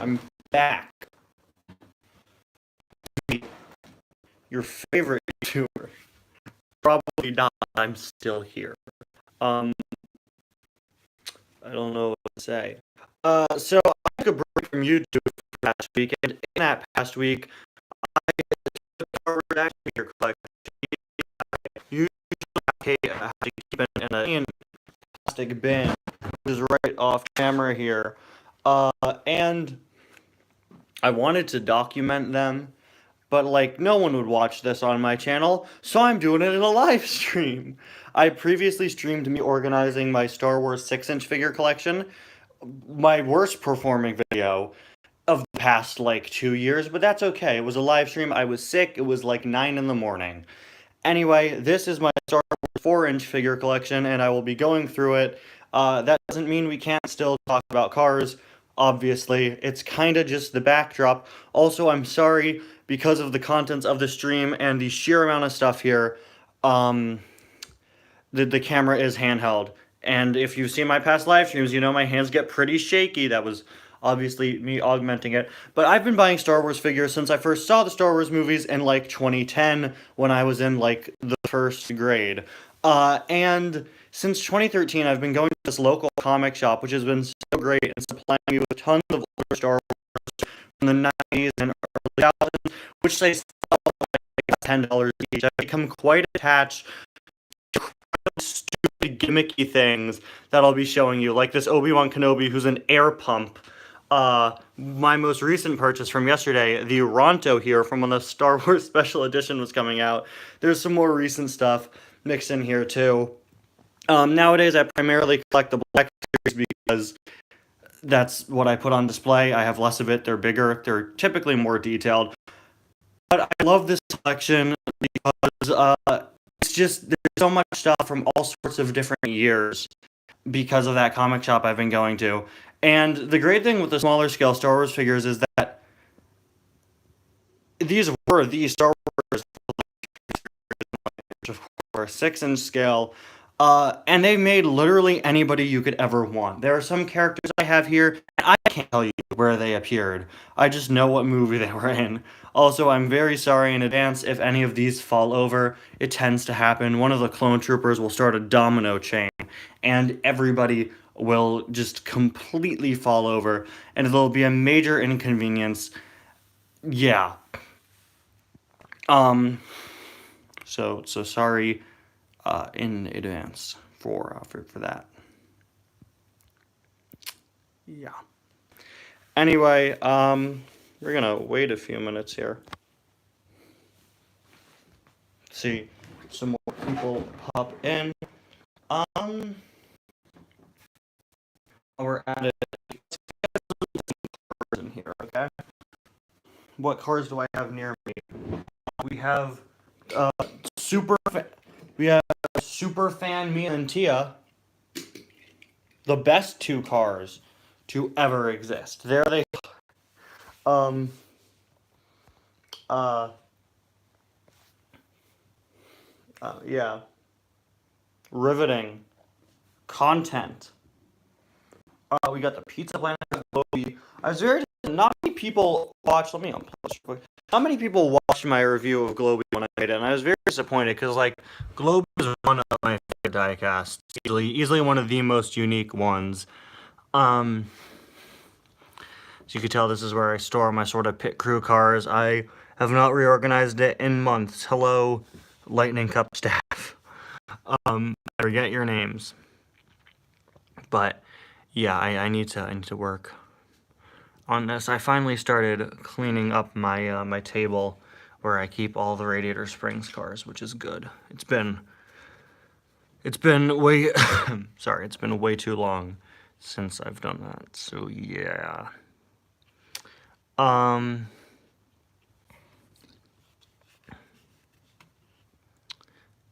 I'm back. Your favorite YouTuber. Probably not. I'm still here. Um, I don't know what to say. So I took a break from YouTube for the past week, and in that past week, I took over actually your collection. Usually, I have to keep it in a plastic bin, which is right off camera here. And I wanted to document them, but like no one would watch this on my channel, so I'm doing it in a live stream. I previously streamed me organizing my Star Wars 6-inch figure collection, my worst performing video of the past like 2 years, but that's okay. It was a live stream. I was sick. It was like 9 in the morning. Anyway, this is my Star Wars 4-inch figure collection, and I will be going through it. That doesn't mean we can't still talk about cars. Obviously, it's kind of just the backdrop. Also, I'm sorry, because of the contents of the stream and the sheer amount of stuff here, the camera is handheld. And if you've seen my past live streams, you know my hands get pretty shaky. That was obviously me augmenting it. But I've been buying Star Wars figures since I first saw the Star Wars movies in like 2010 when I was in like the first grade. And since 2013, I've been going to this local comic shop, which has been so great and supplying me with tons of older Star Wars from the 90s and early 2000s, which they sell like $10 each. I've become quite attached to stupid gimmicky things that I'll be showing you, like this Obi-Wan Kenobi who's an air pump. My most recent purchase from yesterday, the Ronto here from when the Star Wars Special Edition was coming out. There's some more recent stuff mixed in here too. Nowadays I primarily collect the Black Series because that's what I put on display. I have less of it, they're bigger, they're typically more detailed. But I love this collection because it's just, there's so much stuff from all sorts of different years because of that comic shop I've been going to. And the great thing with the smaller scale Star Wars figures is that these were the Star Wars, of course, 6-inch scale, and they made literally anybody you could ever want. There are some characters I have here, and I can't tell you where they appeared. I just know what movie they were in. Also, I'm very sorry in advance if any of these fall over. It tends to happen. One of the clone troopers will start a domino chain, and everybody will just completely fall over, and it'll be a major inconvenience. Yeah. So sorry in advance for that. Yeah. Anyway, we're gonna wait a few minutes here. See some more people pop in. We're at it in here, okay? What cars do I have near me? We have Super Fan Mia and Tia, the best two cars to ever exist. There they yeah. Riveting content. We got the Pizza Planet Globy. I was very not many people watched. Let me unpause real quick. Not many people watched my review of Globy when I made it, and I was very disappointed because like Globy is one of my favorite diecasts, easily one of the most unique ones. As you can tell, this is where I store my sort of pit crew cars. I have not reorganized it in months. Hello, Lightning Cup staff. I forget your names, but yeah, I need to work on this. I finally started cleaning up my my table where I keep all the Radiator Springs cars, which is good. It's been way sorry, it's been way too long since I've done that. So yeah.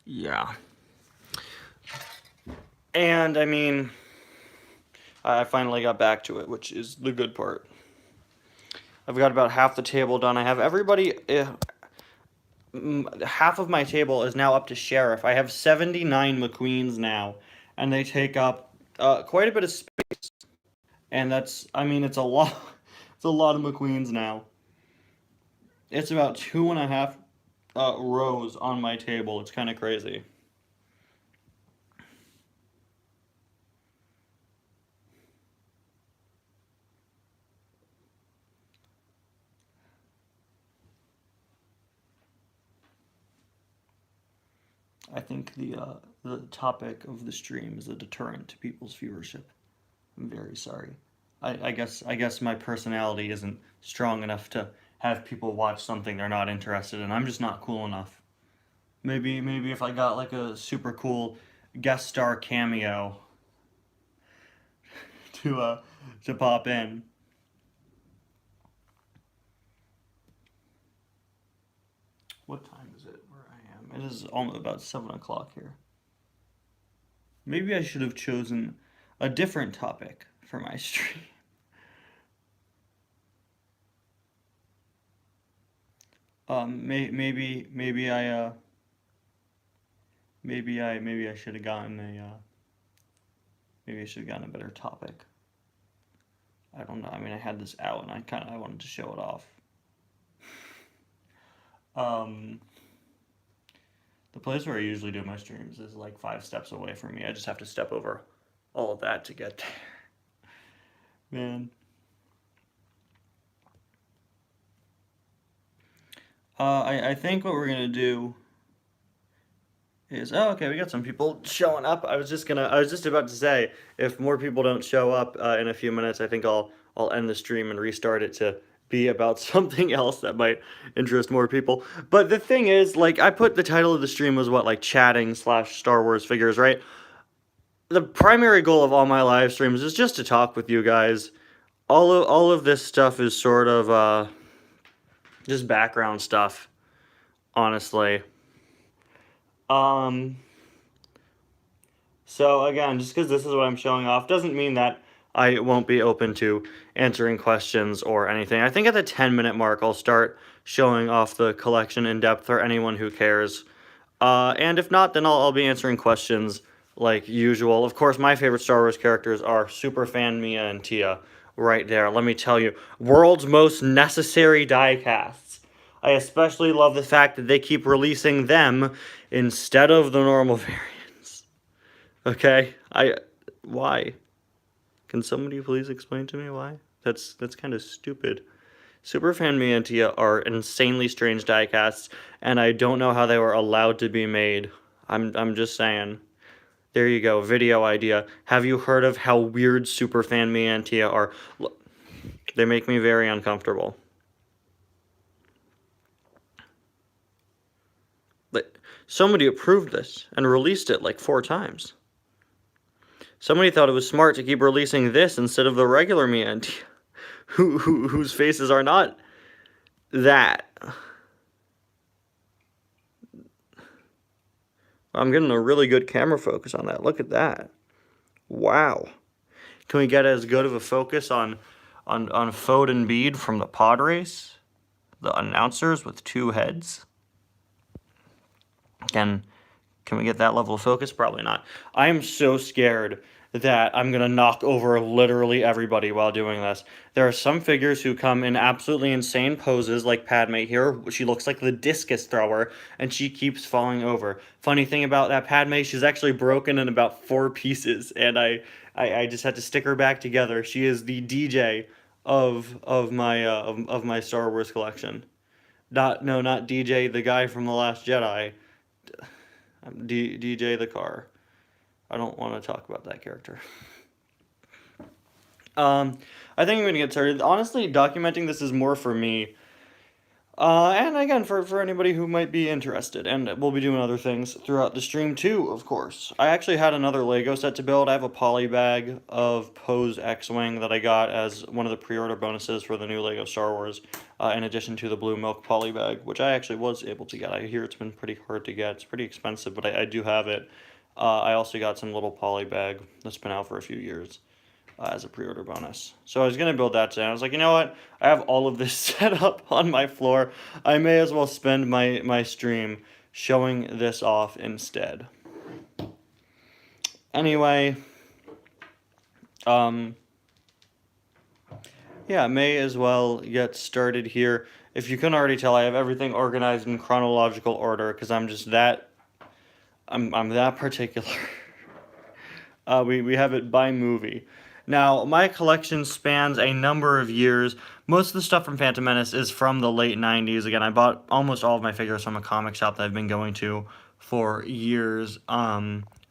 Yeah. And I mean, I finally got back to it, which is the good part. I've got about half the table done. I have everybody, half of my table is now up to Sheriff. I have 79 McQueens now, and they take up quite a bit of space. And that's, I mean, it's a lot. It's a lot of McQueens now. It's about 2.5 rows on my table. It's kind of crazy. I think the topic of the stream is a deterrent to people's viewership. I'm very sorry. I guess my personality isn't strong enough to have people watch something they're not interested in. I'm just not cool enough. Maybe if I got like a super cool guest star cameo to pop in. What time is it where I am? It is almost about 7 o'clock here. Maybe I should have chosen a different topic for my stream. Maybe I should have gotten maybe I should have gotten a better topic. I don't know. I mean, I had this out and I wanted to show it off. Um, the place where I usually do my streams is like 5 steps away from me. I just have to step over all of that to get there. Man. I think what we're gonna do is, oh, okay, we got some people showing up. I was just about to say, if more people don't show up in a few minutes, I think I'll end the stream and restart it to be about something else that might interest more people. But the thing is, like, I put the title of the stream was what, like, chatting / Star Wars figures, right? The primary goal of all my live streams is just to talk with you guys. All of this stuff is sort of just background stuff, honestly. So again, just because this is what I'm showing off doesn't mean that I won't be open to answering questions or anything. I think at the 10-minute mark, I'll start showing off the collection in depth for anyone who cares. And if not, then I'll be answering questions like usual. Of course, my favorite Star Wars characters are Superfan Mia and Tia. Right there, let me tell you, world's most necessary diecasts. I especially love the fact that they keep releasing them instead of the normal variants. Okay, why? Can somebody please explain to me why? That's kind of stupid. Superfan Mia and Tia are insanely strange diecasts, and I don't know how they were allowed to be made. I'm just saying. There you go, video idea. Have you heard of how weird Superfan Mia and Tia are? Look, they make me very uncomfortable. But somebody approved this and released it like 4 times. Somebody thought it was smart to keep releasing this instead of the regular Mia and Tia, whose faces are not that. I'm getting a really good camera focus on that. Look at that. Wow. Can we get as good of a focus on Fode and Bede from the pod race? The announcers with 2 heads? Can we get that level of focus? Probably not. I am so scared that I'm going to knock over literally everybody while doing this. There are some figures who come in absolutely insane poses, like Padme here. She looks like the discus thrower, and she keeps falling over. Funny thing about that Padme, she's actually broken in about 4 pieces, and I just had to stick her back together. She is the DJ of my Star Wars collection. Not DJ, the guy from The Last Jedi. DJ the car. I don't want to talk about that character. I think I'm going to get started. Honestly, documenting this is more for me. And again, for anybody who might be interested. And we'll be doing other things throughout the stream too, of course. I actually had another Lego set to build. I have a poly bag of Poe's X-Wing that I got as one of the pre-order bonuses for the new Lego Star Wars, in addition to the blue milk poly bag, which I actually was able to get. I hear it's been pretty hard to get. It's pretty expensive, but I do have it. I also got some little poly bag that's been out for a few years as a pre-order bonus. So I was going to build that today. I was like, you know what? I have all of this set up on my floor. I may as well spend my stream showing this off instead. Anyway, Yeah, may as well get started here. If you couldn't already tell, I have everything organized in chronological order because I'm just that I'm that particular. We have it by movie. Now, my collection spans a number of years. Most of the stuff from Phantom Menace is from the late 90s. Again, I bought almost all of my figures from a comic shop that I've been going to for years.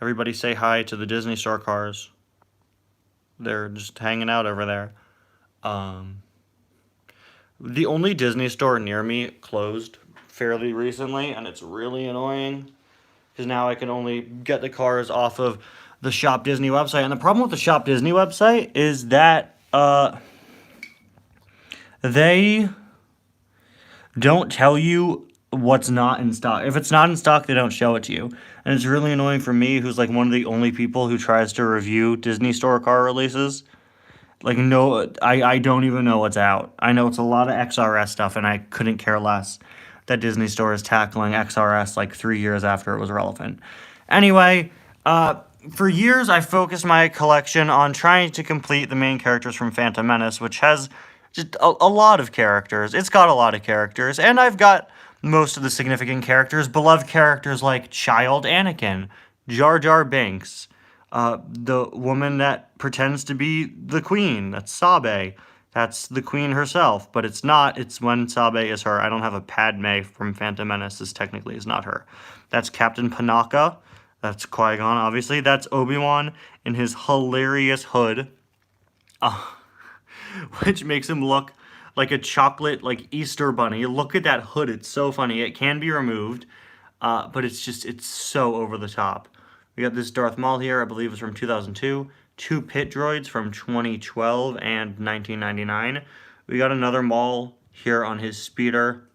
Everybody say hi to the Disney Store cars. They're just hanging out over there. Um, the only Disney store near me closed fairly recently, and it's really annoying because now I can only get the cars off of the Shop Disney website. And the problem with the Shop Disney website is that they don't tell you what's not in stock. If it's not in stock, they don't show it to you. And it's really annoying for me, who's like one of the only people who tries to review Disney Store car releases. Like, no, I don't even know what's out. I know it's a lot of XRS stuff, and I couldn't care less that Disney Store is tackling XRS like 3 years after it was relevant. Anyway, for years I focused my collection on trying to complete the main characters from Phantom Menace, which has just a lot of characters. It's got a lot of characters, and I've got most of the significant characters, beloved characters like Child Anakin, Jar Jar Binks, the woman that pretends to be the queen, that's Sabe. That's the queen herself, but it's not. It's when Sabe is her. I don't have a Padme from Phantom Menace. This technically is not her. That's Captain Panaka. That's Qui-Gon, obviously. That's Obi-Wan in his hilarious hood, which makes him look like a chocolate, like, Easter bunny. Look at that hood. It's so funny. It can be removed, but it's so over the top. We got this Darth Maul here, I believe it's from 2002. 2 pit droids from 2012 and 1999. We got another Maul here on his speeder.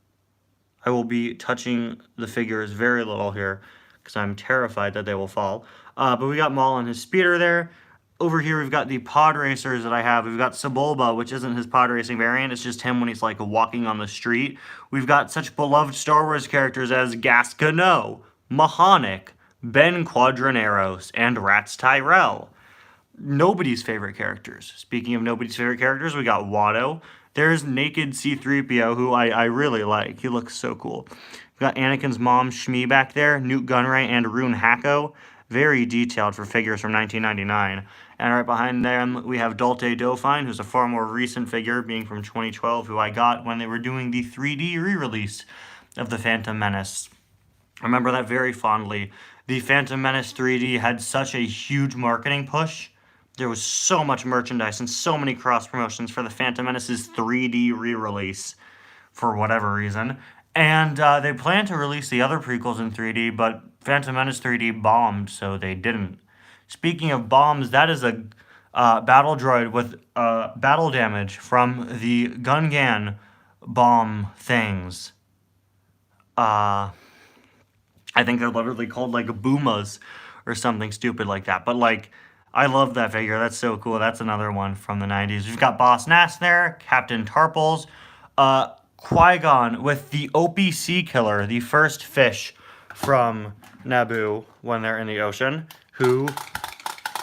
I will be touching the figures very little here because I'm terrified that they will fall. But we got Maul on his speeder there. Over here we've got the pod racers that I have. We've got Sebulba, which isn't his pod racing variant. It's just him when he's like walking on the street. We've got such beloved Star Wars characters as Gas Kano, Mahonic, Ben Quadraneros, and Rats Tyrell. Nobody's favorite characters. Speaking of nobody's favorite characters, we got Watto. There's Naked C-3PO, who I really like. He looks so cool. We got Anakin's mom, Shmi, back there, Newt Gunray, and Rune Hacko. Very detailed for figures from 1999. And right behind them, we have Dulce Dauphine, who's a far more recent figure, being from 2012, who I got when they were doing the 3D re-release of The Phantom Menace. I remember that very fondly. The Phantom Menace 3D had such a huge marketing push. There was so much merchandise and so many cross-promotions for the Phantom Menace's 3D re-release for whatever reason. And they planned to release the other prequels in 3D, but Phantom Menace 3D bombed, so they didn't. Speaking of bombs, that is a battle droid with battle damage from the Gungan bomb things. I think they're literally called, like, Boomas or something stupid like that. But, like, I love that figure. That's so cool. That's another one from the 90s. We've got Boss Nass there, Captain Tarples, Qui-Gon with the OPC killer, the first fish from Naboo when they're in the ocean, who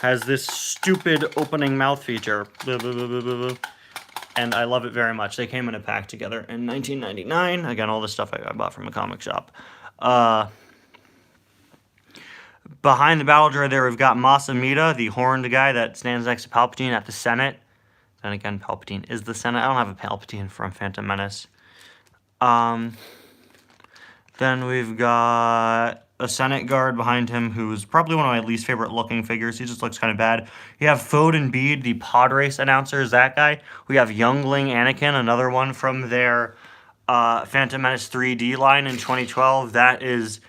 has this stupid opening mouth feature. And I love it very much. They came in a pack together in 1999. Again, all the stuff I bought from a comic shop. Behind the battle droid there, we've got Mas Amedda, the horned guy that stands next to Palpatine at the Senate. Then again, Palpatine is the Senate. I don't have a Palpatine from Phantom Menace. Then we've got a Senate guard behind him who's probably one of my least favorite looking figures. He just looks kind of bad. You have Foden Bede, the pod race announcer, is that guy. We have Youngling Anakin, another one from their Phantom Menace 3D line in 2012. That is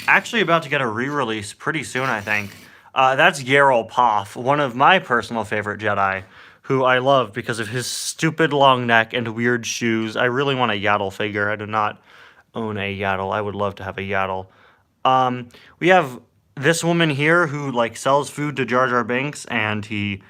actually about to get a re-release pretty soon, I think. That's Yarol Poff, one of my personal favorite Jedi, who I love because of his stupid long neck and weird shoes. I really want a Yaddle figure. I do not own a Yaddle. I would love to have a Yaddle. We have this woman here who, like, sells food to Jar Jar Binks, and she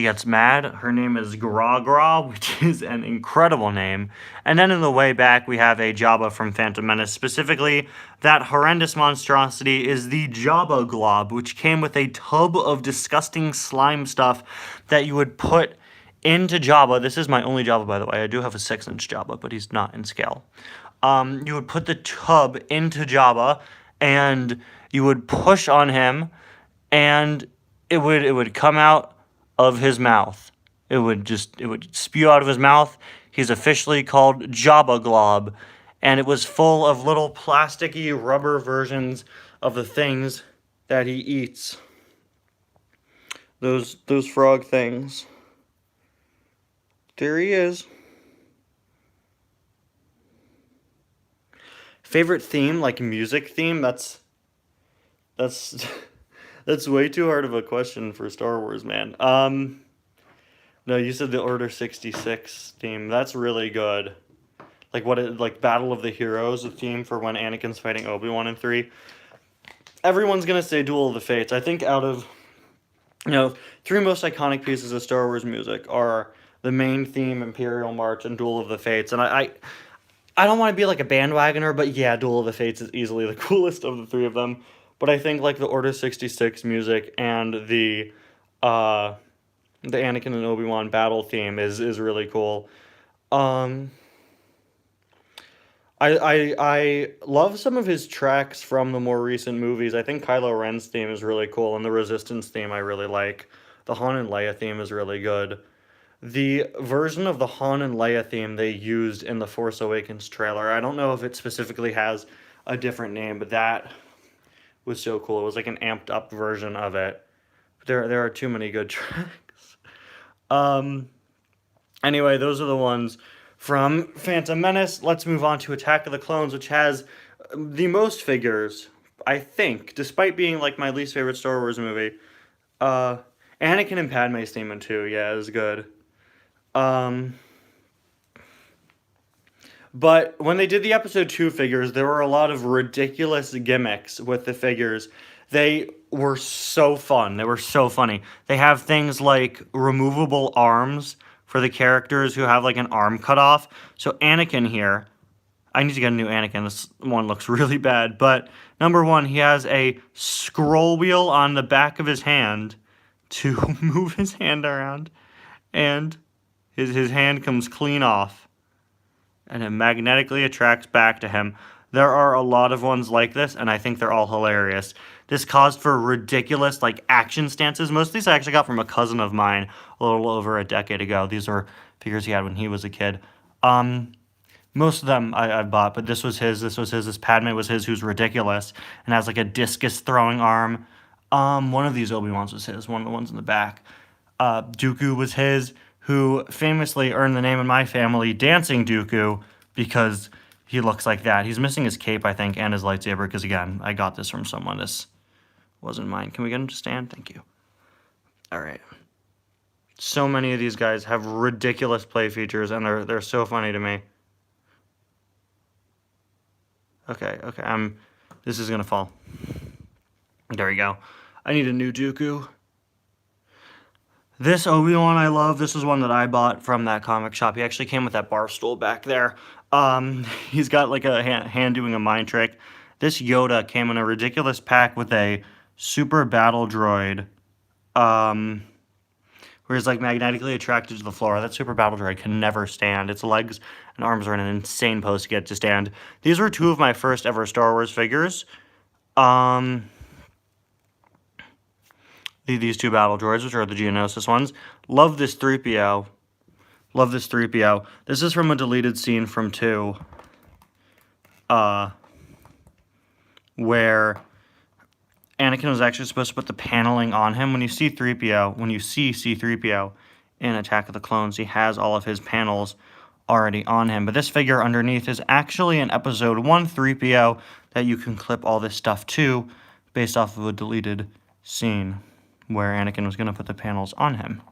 gets mad. Her name is Gra Gra, which is an incredible name. And then in the way back, we have a Jabba from Phantom Menace. Specifically, that horrendous monstrosity is the Jabba Glob, which came with a tub of disgusting slime stuff that you would put into Jabba. This is my only Jabba, by the way. I do have a 6-inch Jabba, but he's not in scale. You would put the tub into Jabba, and you would push on him, and it would come out of his mouth. It would spew out of his mouth. He's officially called Jabba Glob, and it was full of little plasticky rubber versions of the things that he eats. Those frog things. There he is. Favorite theme, like music theme? That's that's way too hard of a question for Star Wars, man. No, you said the Order 66 theme. That's really good. Like Battle of the Heroes, the theme for when Anakin's fighting Obi-Wan in 3. Everyone's gonna say Duel of the Fates. I think out of 3 most iconic pieces of Star Wars music are the main theme, Imperial March, and Duel of the Fates. And I don't want to be like a bandwagoner, but yeah, Duel of the Fates is easily the coolest of the 3 of them. But I think like the Order 66 music and the Anakin and Obi-Wan battle theme is really cool. I love some of his tracks from the more recent movies. I think Kylo Ren's theme is really cool, and the Resistance theme I really like. The Han and Leia theme is really good. The version of the Han and Leia theme they used in the Force Awakens trailer, I don't know if it specifically has a different name, but that was so cool. It was like an amped up version of it. There are too many good tracks. Anyway, those are the ones from Phantom Menace. Let's move on to Attack of the Clones, which has the most figures, I think, despite being like my least favorite Star Wars movie. Anakin and Padme's theme in 2, yeah, is good. But when they did the episode 2 figures, there were a lot of ridiculous gimmicks with the figures. They were so fun. They were so funny. They have things like removable arms for the characters who have like an arm cut off. So Anakin here, I need to get a new Anakin. This one looks really bad. But number 1, he has a scroll wheel on the back of his hand to move his hand around. And his hand comes clean off. And it magnetically attracts back to him. There are a lot of ones like this, and I think they're all hilarious. This caused for ridiculous, like, action stances. Most of these I actually got from a cousin of mine a little over a decade ago. These were figures he had when he was a kid. Most of them I bought, but this was his. This Padme was his, who's ridiculous, and has, like, a discus throwing arm. One of these Obi-Wans was his, one of the ones in the back. Dooku was his, who famously earned the name in my family, Dancing Dooku, because he looks like that. He's missing his cape, I think, and his lightsaber, because, again, I got this from someone. This wasn't mine. Can we get him to stand? Thank you. All right. So many of these guys have ridiculous play features, and they're so funny to me. Okay, this is going to fall. There we go. I need a new Dooku. This Obi-Wan I love. This is one that I bought from that comic shop. He actually came with that bar stool back there. He's got like a hand doing a mind trick. This Yoda came in a ridiculous pack with a super battle droid, where he's like magnetically attracted to the floor. That super battle droid can never stand. Its legs and arms are in an insane pose to get it to stand. These were 2 of my first ever Star Wars figures. These 2 battle droids, which are the Geonosis ones. Love this 3PO. Love this 3PO. This is from a deleted scene from 2. Where Anakin was actually supposed to put the paneling on him. When you see C-3PO in Attack of the Clones, he has all of his panels already on him. But this figure underneath is actually an Episode 1 3PO that you can clip all this stuff to, based off of a deleted scene where Anakin was going to put the panels on him.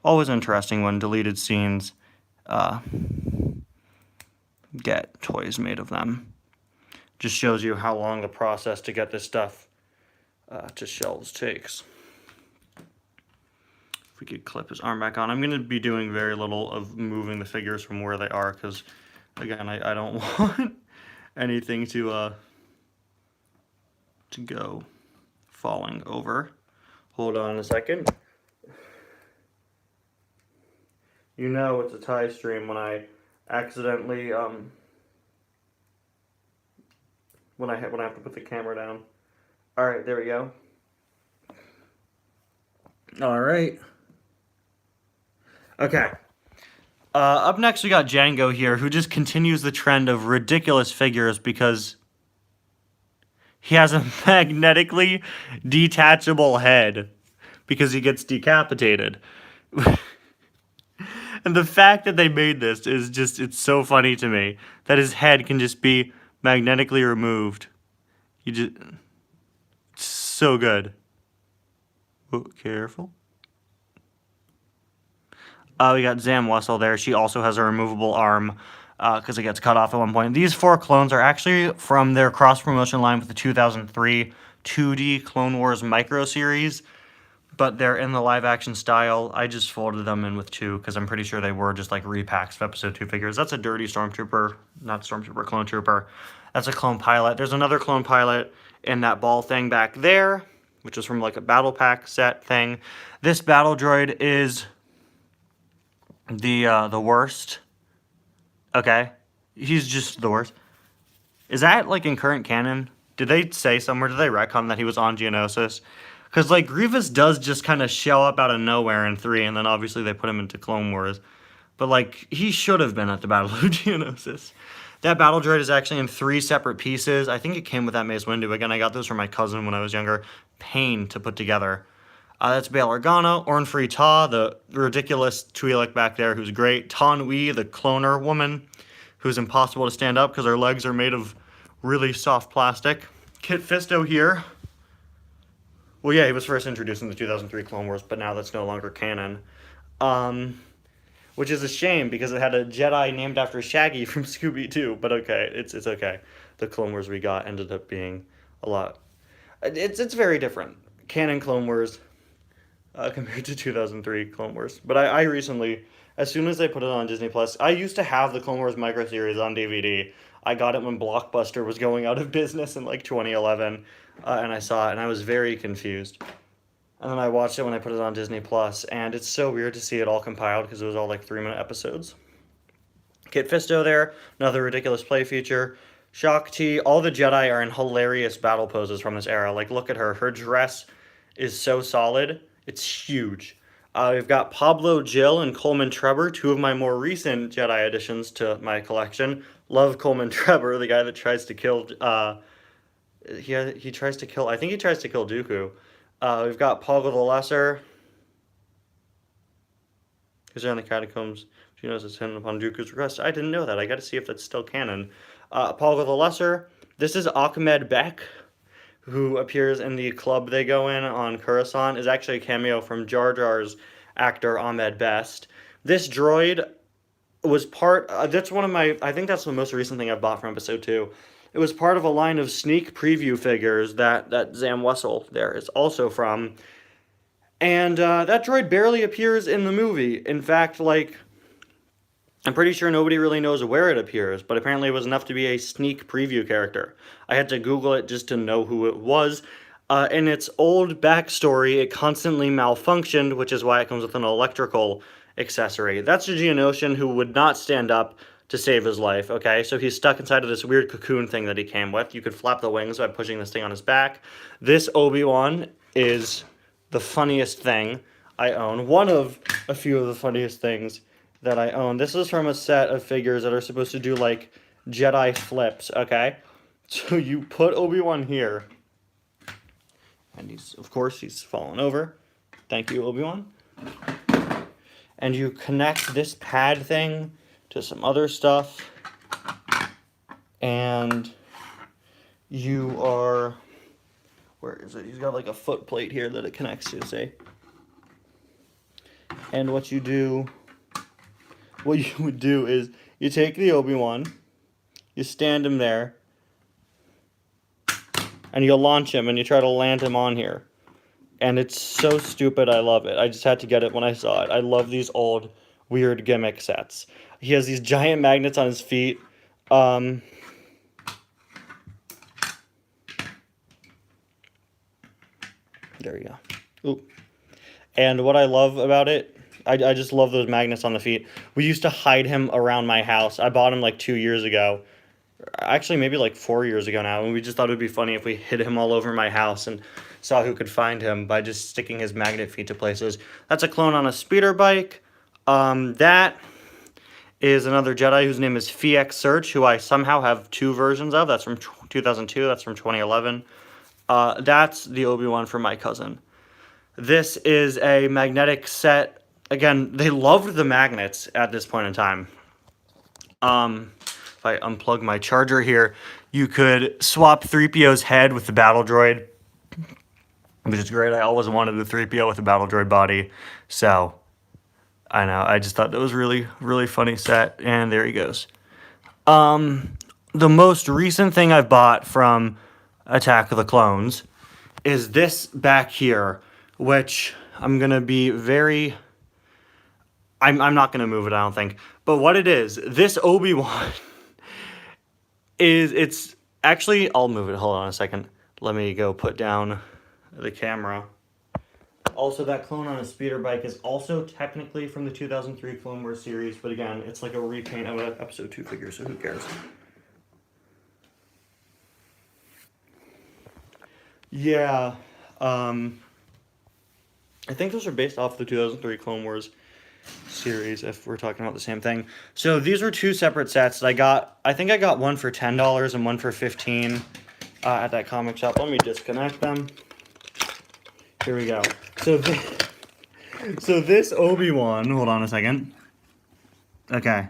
Always interesting when deleted scenes get toys made of them. Just shows you how long the process to get this stuff to shelves takes. If we could clip his arm back on. I'm going to be doing very little of moving the figures from where they are because, again, I don't want anything to go falling over. Hold on a second. You know it's a tie stream when I accidentally, when I have to put the camera down. Alright, there we go. Alright. Okay. Up next, we got Django here, who just continues the trend of ridiculous figures because he has a magnetically detachable head because he gets decapitated. And the fact that they made this is just, it's so funny to me that his head can just be magnetically removed. You just, it's so good. Oh, careful. We got Zam Wessel there. She also has a removable arm because it gets cut off at one point. These 4 clones are actually from their cross-promotion line with the 2003 2D Clone Wars Micro Series, but they're in the live-action style. I just folded them in with 2 because I'm pretty sure they were just like repacks of Episode 2 figures. That's a dirty Stormtrooper, not Stormtrooper, Clone Trooper. That's a clone pilot. There's another clone pilot in that ball thing back there, which is from like a battle pack set thing. This battle droid is the worst. Okay, he's just the worst. Is that like in current canon? Did they say somewhere? Did they retcon that he was on Geonosis? Because like Grievous does just kind of show up out of nowhere in 3, and then obviously they put him into Clone Wars. But like he should have been at the Battle of Geonosis. That battle droid is actually in 3 separate pieces. I think it came with that Mace Windu. Again, I got those from my cousin when I was younger. Pain to put together. That's Bail Organa, Orn Free Ta, the ridiculous Twi'lek back there, who's great. Ta Nui, the cloner woman, who's impossible to stand up because her legs are made of really soft plastic. Kit Fisto here. Well, yeah, he was first introduced in the 2003 Clone Wars, but now that's no longer canon. Which is a shame because it had a Jedi named after Shaggy from Scooby-Doo. But okay, it's okay. The Clone Wars we got ended up being a lot. It's very different. Canon Clone Wars compared to 2003 Clone Wars. But I recently, as soon as they put it on Disney Plus, I used to have the Clone Wars micro series on DVD. I got it when Blockbuster was going out of business in like 2011, and I saw it and I was very confused. And then I watched it when I put it on Disney Plus, and it's so weird to see it all compiled because it was all like 3-minute episodes. Kit Fisto there, another ridiculous play feature. Shaak Ti, all the Jedi are in hilarious battle poses from this era. Like, look at her. Her dress is so solid. It's huge. We've got Pablo Jill and Coleman Trebor, 2 of my more recent Jedi additions to my collection. Love Coleman Trebor, the guy that tries to kill... he tries to kill... I think he tries to kill Dooku. We've got Poggle the Lesser. Who's in the catacombs? She knows it's hidden upon Dooku's request. I didn't know that. I got to see if that's still canon. Poggle the Lesser. This is Ahmed Beck, who appears in the club they go in on Coruscant. Is actually a cameo from Jar Jar's actor Ahmed Best. This droid was part... that's one of my... I think that's the most recent thing I've bought from Episode 2. It was part of a line of sneak preview figures that Zam Wessel there is also from. And that droid barely appears in the movie. In fact, like, I'm pretty sure nobody really knows where it appears, but apparently it was enough to be a sneak preview character. I had to Google it just to know who it was. In its old backstory, it constantly malfunctioned, which is why it comes with an electrical accessory. That's a Geonosian who would not stand up to save his life, okay? So he's stuck inside of this weird cocoon thing that he came with. You could flap the wings by pushing this thing on his back. This Obi-Wan is the funniest thing I own. One of a few of the funniest things that I own. This is from a set of figures that are supposed to do, like, Jedi flips, okay? So you put Obi-Wan here. And he's, of course, he's fallen over. Thank you, Obi-Wan. And you connect this pad thing to some other stuff, and you are, where is it? He's got like a foot plate here that it connects to, see? And what you would do is, you take the Obi-Wan, you stand him there, and you launch him, and you try to land him on here. And it's so stupid, I love it. I just had to get it when I saw it. I love these old, weird gimmick sets. He has these giant magnets on his feet. There we go. Ooh. And what I love about it, I just love those magnets on the feet. We used to hide him around my house. I bought him like 2 years ago. Actually, maybe like 4 years ago now. And we just thought it would be funny if we hid him all over my house and saw who could find him by just sticking his magnet feet to places. That's a clone on a speeder bike. That is another Jedi whose name is FX Search, who I somehow have 2 versions of. That's from 2002. That's from 2011. That's the Obi-Wan from my cousin. This is a magnetic set. Again, they loved the magnets at this point in time. If I unplug my charger here, you could swap 3PO's head with the battle droid, which is great. I always wanted a 3PO with a battle droid body, so I know. I just thought that was really, really funny set, and there he goes. The most recent thing I've bought from Attack of the Clones is this back here, which I'm going to be very... I'm not going to move it, I don't think. But what it is, this Obi-Wan it's actually... I'll move it. Hold on a second. Let me go put down the camera. Also, that clone on a speeder bike is also technically from the 2003 Clone Wars series, but again, it's like a repaint of an Episode 2 figure, so who cares? Yeah, I think those are based off the 2003 Clone Wars series, if we're talking about the same thing. So these were 2 separate sets that I got. I think I got one for $10 and one for $15 at that comic shop. Let me disconnect them. Here we go. So this Obi-Wan, hold on a second. Okay.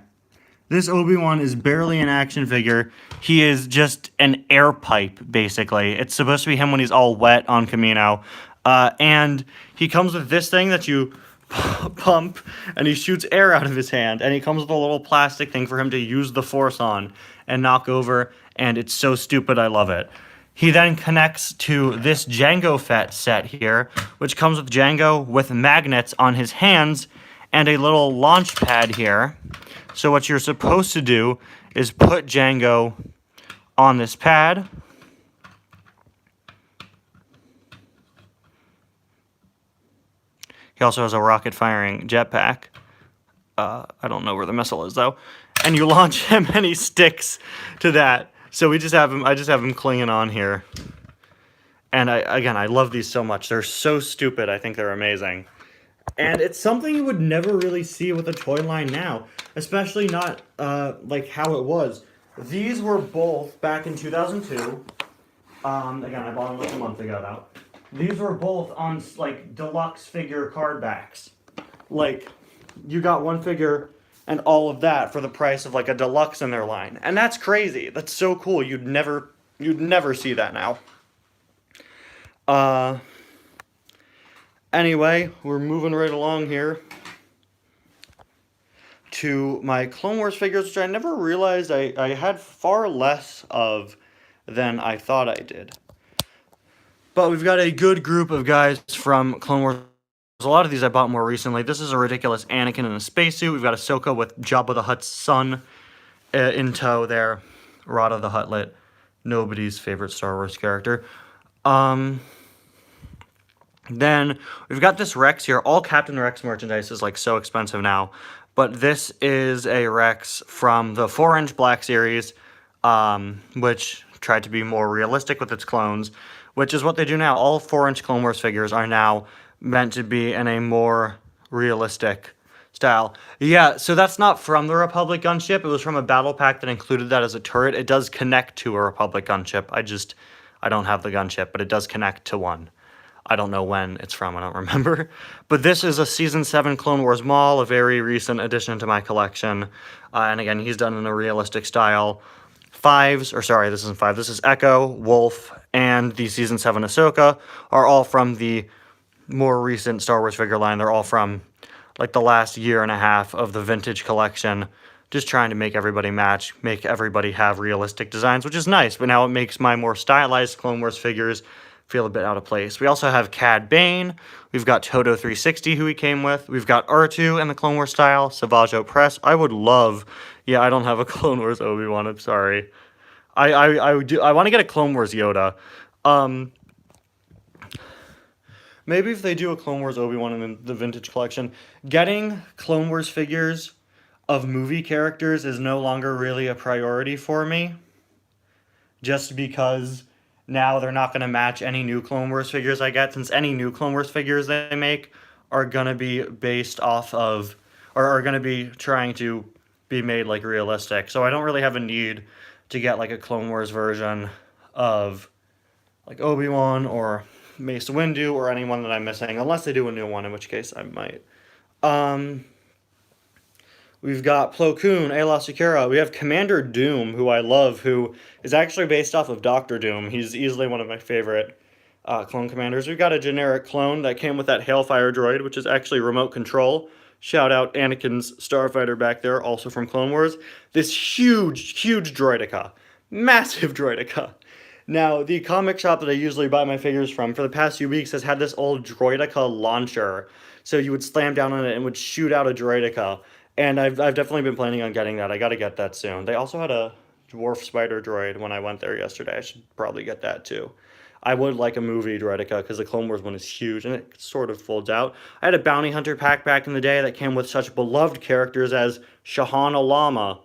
This Obi-Wan is barely an action figure. He is just an air pipe, basically. It's supposed to be him when he's all wet on Camino. And he comes with this thing that you pump, and he shoots air out of his hand. And he comes with a little plastic thing for him to use the Force on and knock over. And it's so stupid, I love it. He then connects to this Jango Fett set here, which comes with Jango with magnets on his hands and a little launch pad here. So what you're supposed to do is put Jango on this pad. He also has a rocket-firing jetpack. I don't know where the missile is, though. And you launch him, and he sticks to that. So we just have him. I just have him clinging on here. And I love these so much. They're so stupid. I think they're amazing. And it's something you would never really see with a toy line now, especially not like how it was. These were both back in 2002. Again, I bought them like a month ago now. These were both on like deluxe figure card backs. Like you got one figure and all of that for the price of like a deluxe in their line. And that's crazy. That's so cool. You'd never see that now. Anyway, we're moving right along here to my Clone Wars figures, which I never realized I had far less of than I thought I did. But we've got a good group of guys from Clone Wars. A lot of these I bought more recently. This is a ridiculous Anakin in a spacesuit. We've got Ahsoka with Jabba the Hutt's son in tow there. Rada the Huttlet, nobody's favorite Star Wars character. Then we've got this Rex here. All Captain Rex merchandise is like so expensive now. But this is a Rex from the 4-inch Black Series, which tried to be more realistic with its clones, which is what they do now. All 4-inch Clone Wars figures are now meant to be in a more realistic style. Yeah, so that's not from the Republic gunship. It was from a battle pack that included that as a turret. It does connect to a Republic gunship. I don't have the gunship, but it does connect to one. I don't know when it's from, I don't remember. But this is a Season 7 Clone Wars Maul, a very recent addition to my collection. And again, he's done in a realistic style. This isn't 5, this is Echo, Wolf, and the Season 7 Ahsoka are all from the more recent Star Wars figure line. They're all from like the last year and a half of the vintage collection. Just trying to make everybody match, make everybody have realistic designs, which is nice. But now it makes my more stylized Clone Wars figures feel a bit out of place. We also have Cad Bane. We've got Toto 360, who he came with. We've got R2 in the Clone Wars style. Savage Opress. I would love... Yeah, I don't have a Clone Wars Obi-Wan. I'm sorry. I want to get a Clone Wars Yoda. maybe if they do a Clone Wars Obi-Wan in the vintage collection, getting Clone Wars figures of movie characters is no longer really a priority for me. Just because now they're not going to match any new Clone Wars figures I get, since any new Clone Wars figures they make are going to be based off of, or are going to be trying to be made like realistic. So I don't really have a need to get like a Clone Wars version of like Obi-Wan or Mace Windu or anyone that I'm missing, unless they do a new one, in which case I might. We've got Plo Koon, Ayla Secura. We have Commander Doom, who I love, who is actually based off of Doctor Doom. He's easily one of my favorite clone commanders. We've got a generic clone that came with that Hailfire droid, which is actually remote control. Shout out Anakin's starfighter back there, also from Clone Wars. This huge, huge droideka. Massive droideka. Now, the comic shop that I usually buy my figures from for the past few weeks has had this old droideka launcher. So you would slam down on it and would shoot out a droideka. And I've definitely been planning on getting that. I gotta get that soon. They also had a dwarf spider droid when I went there yesterday. I should probably get that too. I would like a movie droideka because the Clone Wars one is huge and it sort of folds out. I had a bounty hunter pack back in the day that came with such beloved characters as Shahan Alama,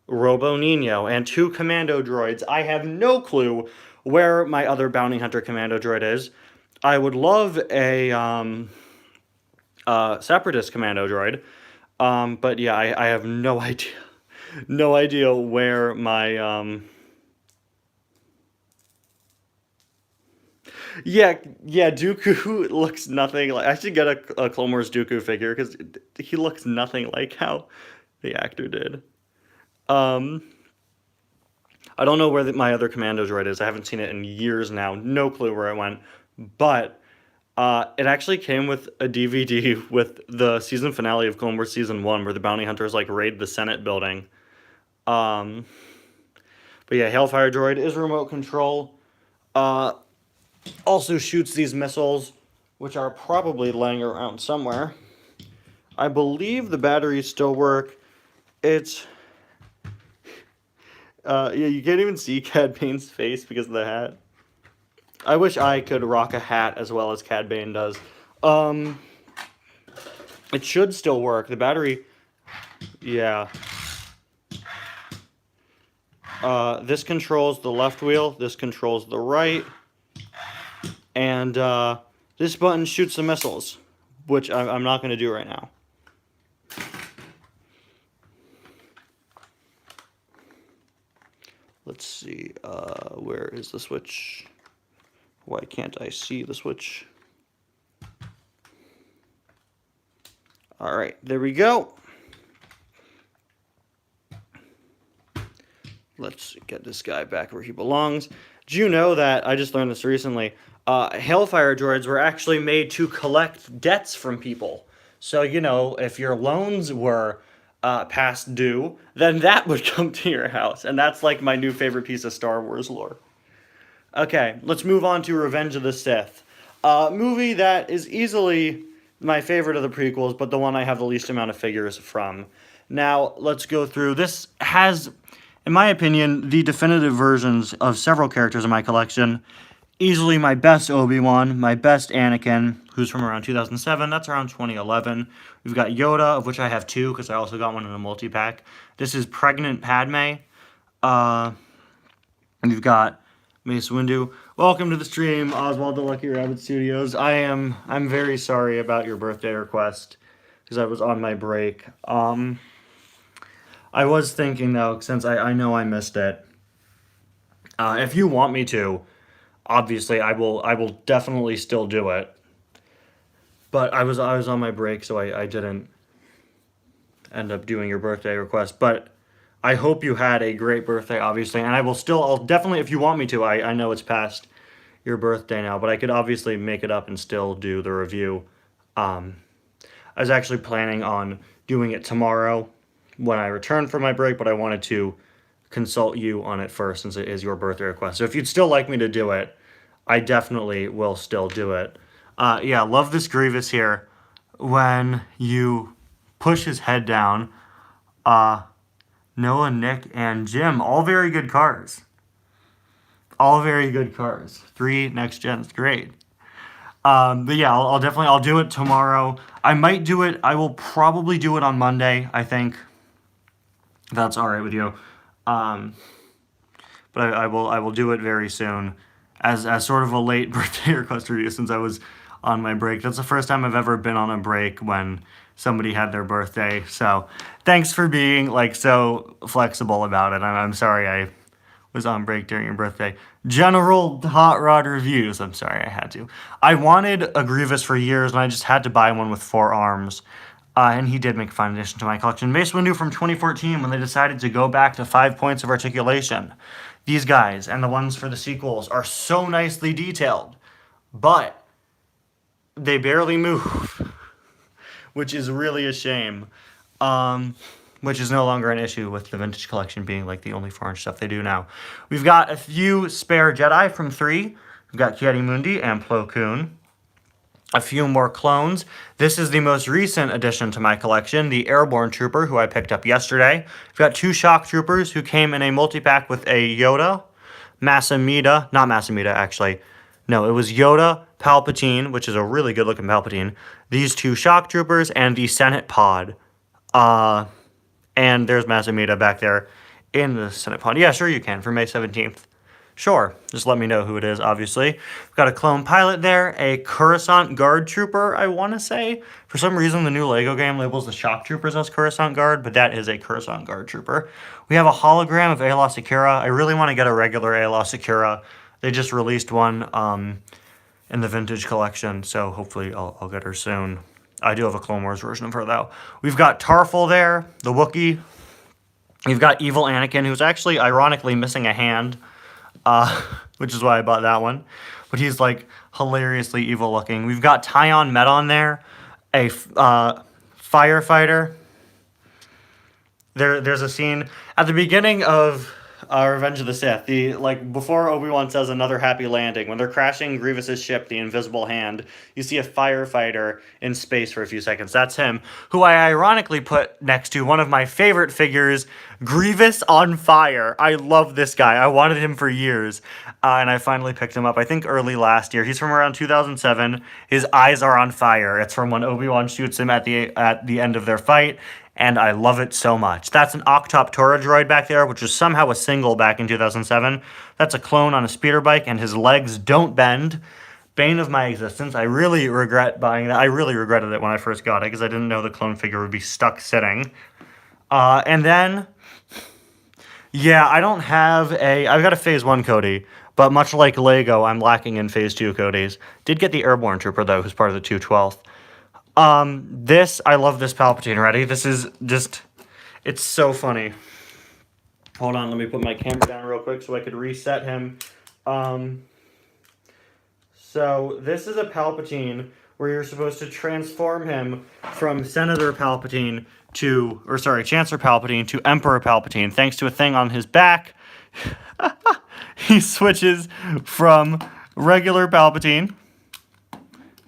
Robo Nino, and 2 commando droids. I have no clue where my other bounty hunter commando droid is. I would love a separatist commando droid. But yeah, I have no idea. No idea where my, Yeah, Dooku looks nothing like... I should get a Clone Wars Dooku figure, because he looks nothing like how the actor did. I don't know where my other commando droid is. I haven't seen it in years now. No clue where it went. But... it actually came with a DVD with the season finale of Clone Wars Season 1, where the bounty hunters, like, raid the Senate building. But yeah, Hailfire droid is remote control. Also shoots these missiles, which are probably laying around somewhere. I believe the batteries still work. It's... yeah, you can't even see Cad Bane's face because of the hat. I wish I could rock a hat as well as Cad Bane does. It should still work. The battery... Yeah. This controls the left wheel. This controls the right. And this button shoots the missiles, which I'm not going to do right now. Let's see. Where is the switch? Why can't I see the switch? All right, there we go. Let's get this guy back where he belongs. Do you know that, I just learned this recently, Hailfire droids were actually made to collect debts from people. So, you know, if your loans were past due, then that would come to your house. And that's like my new favorite piece of Star Wars lore. Okay, let's move on to Revenge of the Sith. Movie that is easily my favorite of the prequels, but the one I have the least amount of figures from. Now, let's go through. This has, in my opinion, the definitive versions of several characters in my collection. Easily my best Obi-Wan, my best Anakin, who's from around 2007. That's around 2011. We've got Yoda, of which I have 2, because I also got one in a multi-pack. This is Pregnant Padme. And we've got Mace Windu. Welcome to the stream, Oswald the Lucky Rabbit Studios. I'm very sorry about your birthday request, because I was on my break. I was thinking, though, since I know I missed it, if you want me to, obviously I will definitely still do it. But I was on my break, so I didn't end up doing your birthday request. But I hope you had a great birthday, obviously, and I'll definitely, if you want me to, I know it's past your birthday now, but I could obviously make it up and still do the review. I was actually planning on doing it tomorrow when I return from my break, but I wanted to consult you on it first since it is your birthday request. So if you'd still like me to do it, I definitely will still do it. Yeah, love this Grievous here. When you push his head down, Noah, Nick, and Jim, all very good cars. All very good cars. 3 next gens, great. But yeah, I'll do it tomorrow. I might do it. I will probably do it on Monday, I think. If that's all right with you. Um, but I will do it very soon, as sort of a late birthday request review since I was on my break. That's the first time I've ever been on a break when somebody had their birthday. So thanks for being like so flexible about it. I'm sorry I was on break during your birthday. General hot rod reviews. I'm sorry I had to. I wanted a Grievous for years and I just had to buy one with 4 arms. And he did make a fine addition to my collection. Mace Windu from 2014 when they decided to go back to 5 points of articulation. These guys and the ones for the sequels are so nicely detailed, but they barely move, which is really a shame. Which is no longer an issue with the vintage collection being like the only 4-inch stuff they do now. We've got a few spare Jedi from 3. We've got Ki-Adi-Mundi and Plo Koon. A few more clones. This is the most recent addition to my collection, the Airborne Trooper, who I picked up yesterday. We've got 2 Shock Troopers who came in a multi-pack with a Yoda, Masamida, not Masamida actually. No, it was Yoda, Palpatine, which is a really good looking Palpatine, these 2 Shock Troopers, and the Senate Pod. And there's Masamida back there in the Senate Pod. Yeah, sure you can, for May 17th. Sure, just let me know who it is, obviously. We've got a clone pilot there, a Coruscant Guard Trooper, I want to say. For some reason, the new LEGO game labels the Shock Troopers as Coruscant Guard, but that is a Coruscant Guard Trooper. We have a hologram of Aayla Secura. I really want to get a regular Aayla Secura. They just released one in the vintage collection, so hopefully I'll get her soon. I do have a Clone Wars version of her, though. We've got Tarful there, the Wookiee. You've got Evil Anakin, who's actually, ironically, missing a hand. Which is why I bought that one. But he's, like, hilariously evil looking. We've got Tyon Medon there, a firefighter. There's a scene at the beginning of Revenge of the Sith, before Obi-Wan says another happy landing, when they're crashing Grievous's ship, the Invisible Hand, you see a firefighter in space for a few seconds. That's him, who I ironically put next to one of my favorite figures, Grievous on Fire. I love this guy. I wanted him for years, and I finally picked him up, I think early last year. He's from around 2007. His eyes are on fire. It's from when Obi-Wan shoots him at the end of their fight, and I love it so much. That's an Octop Tora droid back there, which was somehow a single back in 2007. That's a clone on a speeder bike, and his legs don't bend. Bane of my existence. I really regret buying that. I really regretted it when I first got it, because I didn't know the clone figure would be stuck sitting. And then, yeah, I've got a Phase 1 Cody, but much like Lego, I'm lacking in Phase 2 Codys. Did get the Airborne Trooper, though, who's part of the 212th. I love this Palpatine already. This is just, it's so funny. Hold on, let me put my camera down real quick so I could reset him. So this is a Palpatine where you're supposed to transform him from Chancellor Palpatine to Emperor Palpatine. Thanks to a thing on his back, he switches from regular Palpatine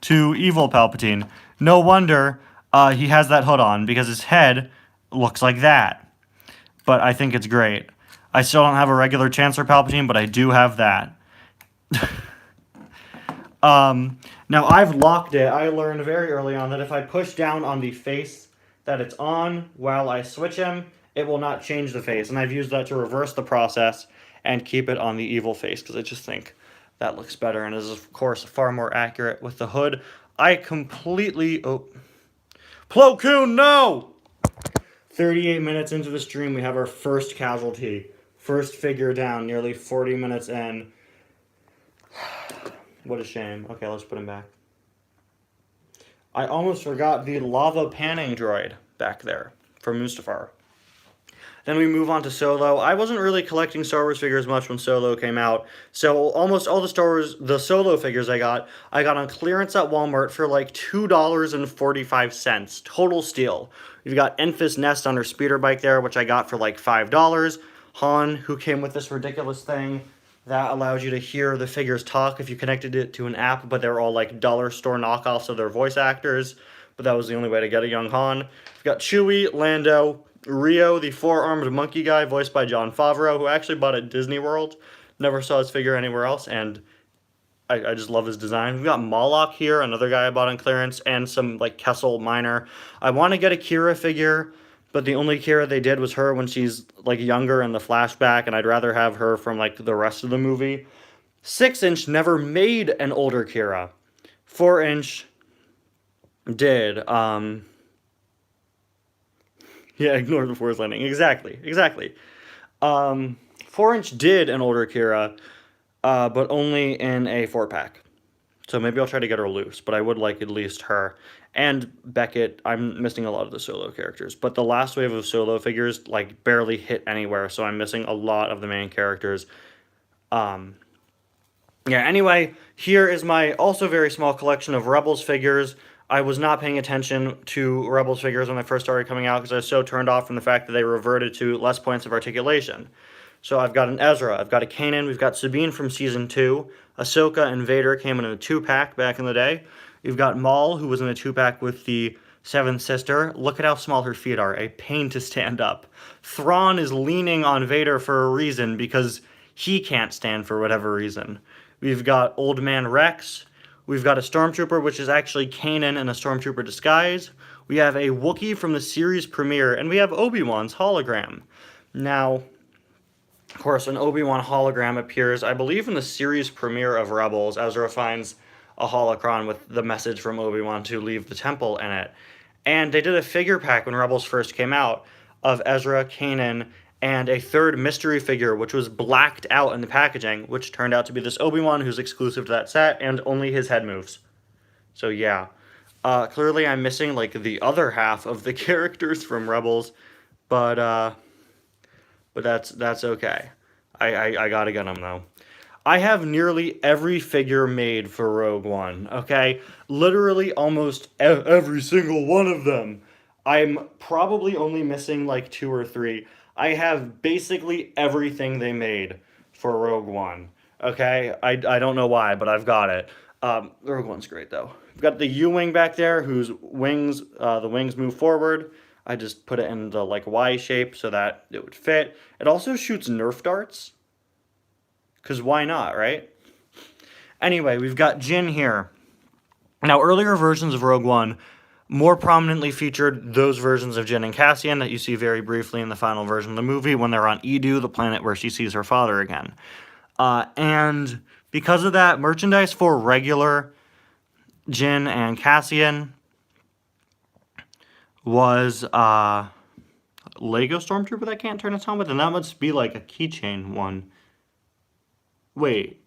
to evil Palpatine. No wonder he has that hood on, because his head looks like that. But I think it's great. I still don't have a regular Chancellor Palpatine, but I do have that. Now, I've locked it. I learned very early on that if I push down on the face that it's on while I switch him, it will not change the face. And I've used that to reverse the process and keep it on the evil face, because I just think that looks better and is, of course, far more accurate with the hood. I completely... Oh. Plo Koon, no! 38 minutes into the stream, we have our first casualty. First figure down, nearly 40 minutes in. What a shame. Okay, let's put him back. I almost forgot the lava panning droid back there from Mustafar. Then we move on to Solo. I wasn't really collecting Star Wars figures much when Solo came out, so almost all the Solo figures I got on clearance at Walmart for like $2.45. Total steal. We've got Enfys Nest on her speeder bike there, which I got for like $5. Han, who came with this ridiculous thing that allowed you to hear the figures talk if you connected it to an app, but they were all like dollar store knockoffs of their voice actors, but that was the only way to get a young Han. We've got Chewie, Lando, Rio, the four-armed monkey guy, voiced by Jon Favreau, who I actually bought at Disney World. Never saw his figure anywhere else, and I just love his design. We've got Moloch here, another guy I bought on clearance, and some like Kessel Minor. I want to get a Kira figure, but the only Kira they did was her when she's like younger in the flashback, and I'd rather have her from like the rest of the movie. 6-inch never made an older Kira. 4-inch did. Yeah, ignore the force landing. Exactly. 4-inch did an older Kira, but only in a 4-pack. So maybe I'll try to get her loose, but I would like at least her. And Beckett, I'm missing a lot of the solo characters, but the last wave of solo figures, like, barely hit anywhere, so I'm missing a lot of the main characters. Yeah, anyway, here is my also very small collection of Rebels figures. I was not paying attention to Rebels figures when they first started coming out because I was so turned off from the fact that they reverted to less points of articulation. So I've got an Ezra, I've got a Kanan, we've got Sabine from Season 2, Ahsoka and Vader came in a 2-pack back in the day. We've got Maul, who was in a 2-pack with the Seventh Sister. Look at how small her feet are, a pain to stand up. Thrawn is leaning on Vader for a reason because he can't stand for whatever reason. We've got Old Man Rex. We've got a Stormtrooper, which is actually Kanan in a Stormtrooper disguise. We have a Wookiee from the series premiere, and we have Obi-Wan's hologram. Now, of course, an Obi-Wan hologram appears, I believe, in the series premiere of Rebels. Ezra finds a holocron with the message from Obi-Wan to leave the temple in it. And they did a figure pack when Rebels first came out of Ezra, Kanan, and a third mystery figure, which was blacked out in the packaging, which turned out to be this Obi-Wan who's exclusive to that set, and only his head moves. So yeah. Clearly I'm missing, like, the other half of the characters from Rebels, but that's okay. I gotta get them, though. I have nearly every figure made for Rogue One, okay? Literally almost every single one of them. I'm probably only missing, like, 2 or 3. I have basically everything they made for Rogue One. Okay? I don't know why, but I've got it. Rogue One's great, though. We've got the U-Wing back there, whose wings, the wings move forward. I just put it in the, like, Y shape so that it would fit. It also shoots Nerf darts. Because why not, right? Anyway, we've got Jyn here. Now, earlier versions of Rogue One more prominently featured those versions of Jyn and Cassian that you see very briefly in the final version of the movie when they're on Edu, the planet where she sees her father again. And because of that, merchandise for regular Jyn and Cassian was Lego Stormtrooper that can't turn its helmet, and that must be like a keychain one. Wait.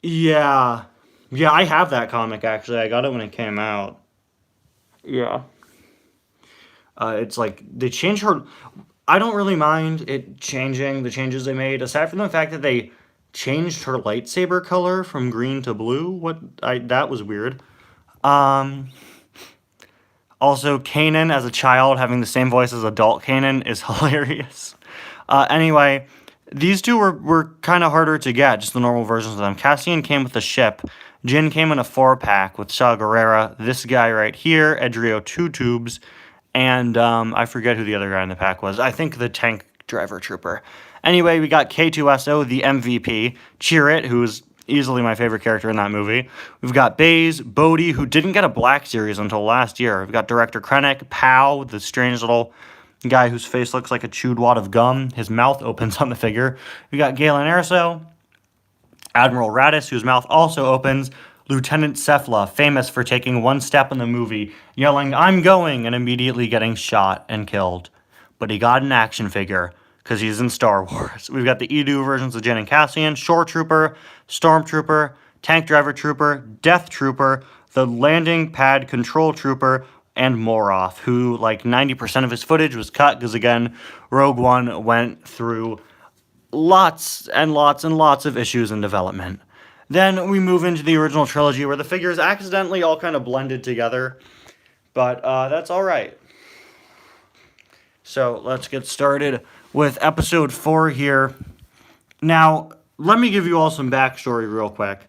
Yeah. Yeah, I have that comic, actually. I got it when it came out. Yeah. It's like, they changed her... I don't really mind it changing, the changes they made, aside from the fact that they changed her lightsaber color from green to blue. That was weird. Also, Kanan as a child having the same voice as adult Kanan is hilarious. Anyway, these two were kind of harder to get, just the normal versions of them. Cassian came with a ship. Jyn came in a 4-pack with Saw Gerrera, this guy right here, Edrio 2 Tubes, and I forget who the other guy in the pack was. I think the tank driver trooper. Anyway, we got K2SO, the MVP, Chirrut, who's easily my favorite character in that movie. We've got Baze, Bodhi, who didn't get a Black Series until last year. We've got Director Krennic, Pow, the strange little guy whose face looks like a chewed wad of gum. His mouth opens on the figure. We got Galen Erso, Admiral Raddus, whose mouth also opens. Lieutenant Cephala, famous for taking one step in the movie, yelling, "I'm going," and immediately getting shot and killed. But he got an action figure, because he's in Star Wars. We've got the Edu versions of Jyn and Cassian, Shore Trooper, Stormtrooper, Tank Driver Trooper, Death Trooper, the Landing Pad Control Trooper, and Moroff, who, like, 90% of his footage was cut, because, again, Rogue One went through lots and lots and lots of issues in development. Then we move into the original trilogy, where the figures accidentally all kind of blended together, but that's alright. So, let's get started with episode 4 here. Now, let me give you all some backstory real quick.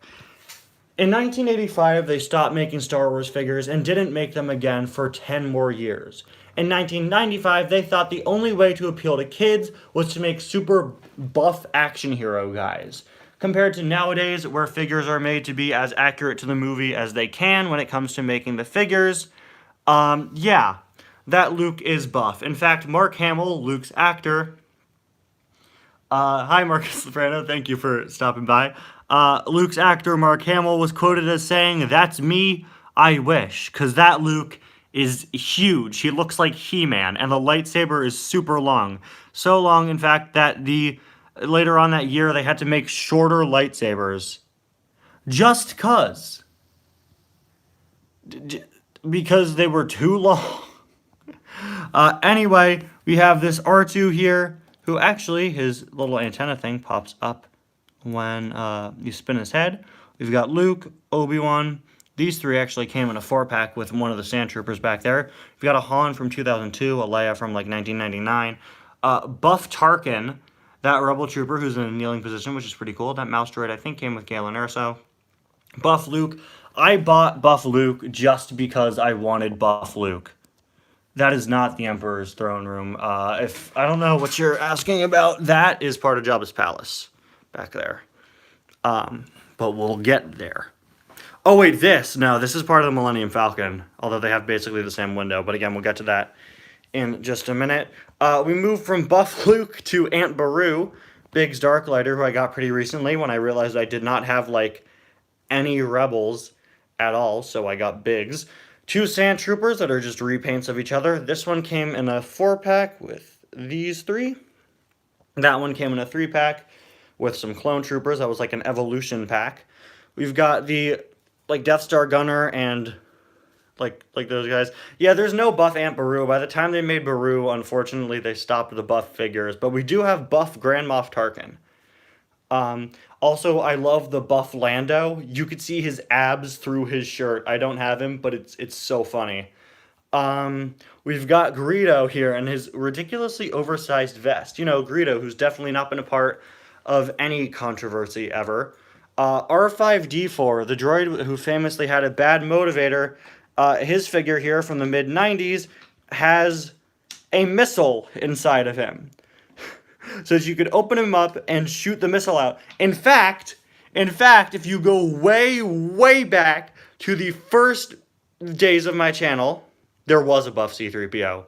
In 1985, they stopped making Star Wars figures and didn't make them again for 10 more years. In 1995, they thought the only way to appeal to kids was to make super buff action hero guys. compared to nowadays where figures are made to be as accurate to the movie as they can when it comes to making the figures. Yeah, that Luke is buff. In fact, Mark Hamill, Luke's actor, hi Marcus Soprano, thank you for stopping by. Luke's actor, Mark Hamill, was quoted as saying, "That's me, I wish," because that Luke is huge. He looks like He-Man, and the lightsaber is super long. So long, in fact, that later on that year, they had to make shorter lightsabers. Just because they were too long. Anyway, we have this R2 here, who actually, his little antenna thing pops up when you spin his head. We've got Luke, Obi-Wan. These three actually came in a 4-pack with one of the Sand Troopers back there. We've got a Han from 2002, a Leia from like 1999. Buff Tarkin, that Rebel Trooper who's in a kneeling position, which is pretty cool. That mouse droid, I think, came with Galen Erso. Buff Luke. I bought Buff Luke just because I wanted Buff Luke. That is not the Emperor's throne room. If I don't know what you're asking about, that is part of Jabba's palace back there. But we'll get there. Oh wait, this is part of the Millennium Falcon, although they have basically the same window. But again, we'll get to that in just a minute. We move from Buff Luke to Aunt Beru, Biggs Darklighter, who I got pretty recently when I realized I did not have like any Rebels at all, so I got Biggs. 2 Sand Troopers that are just repaints of each other. This one came in a 4-pack with these 3. That one came in a 3-pack with some Clone Troopers. That was like an evolution pack. We've got the like Death Star Gunner and like those guys. Yeah, there's no buff Aunt Beru. By the time they made Beru, unfortunately, they stopped the buff figures. But we do have buff Grand Moff Tarkin. Also, I love the buff Lando. You could see his abs through his shirt. I don't have him, but it's so funny. We've got Greedo here and his ridiculously oversized vest. You know, Greedo, who's definitely not been a part of any controversy ever. R5-D4, the droid who famously had a bad motivator, his figure here from the mid-90s has a missile inside of him. So that you could open him up and shoot the missile out. In fact, if you go way, way back to the first days of my channel, there was a buff C-3PO.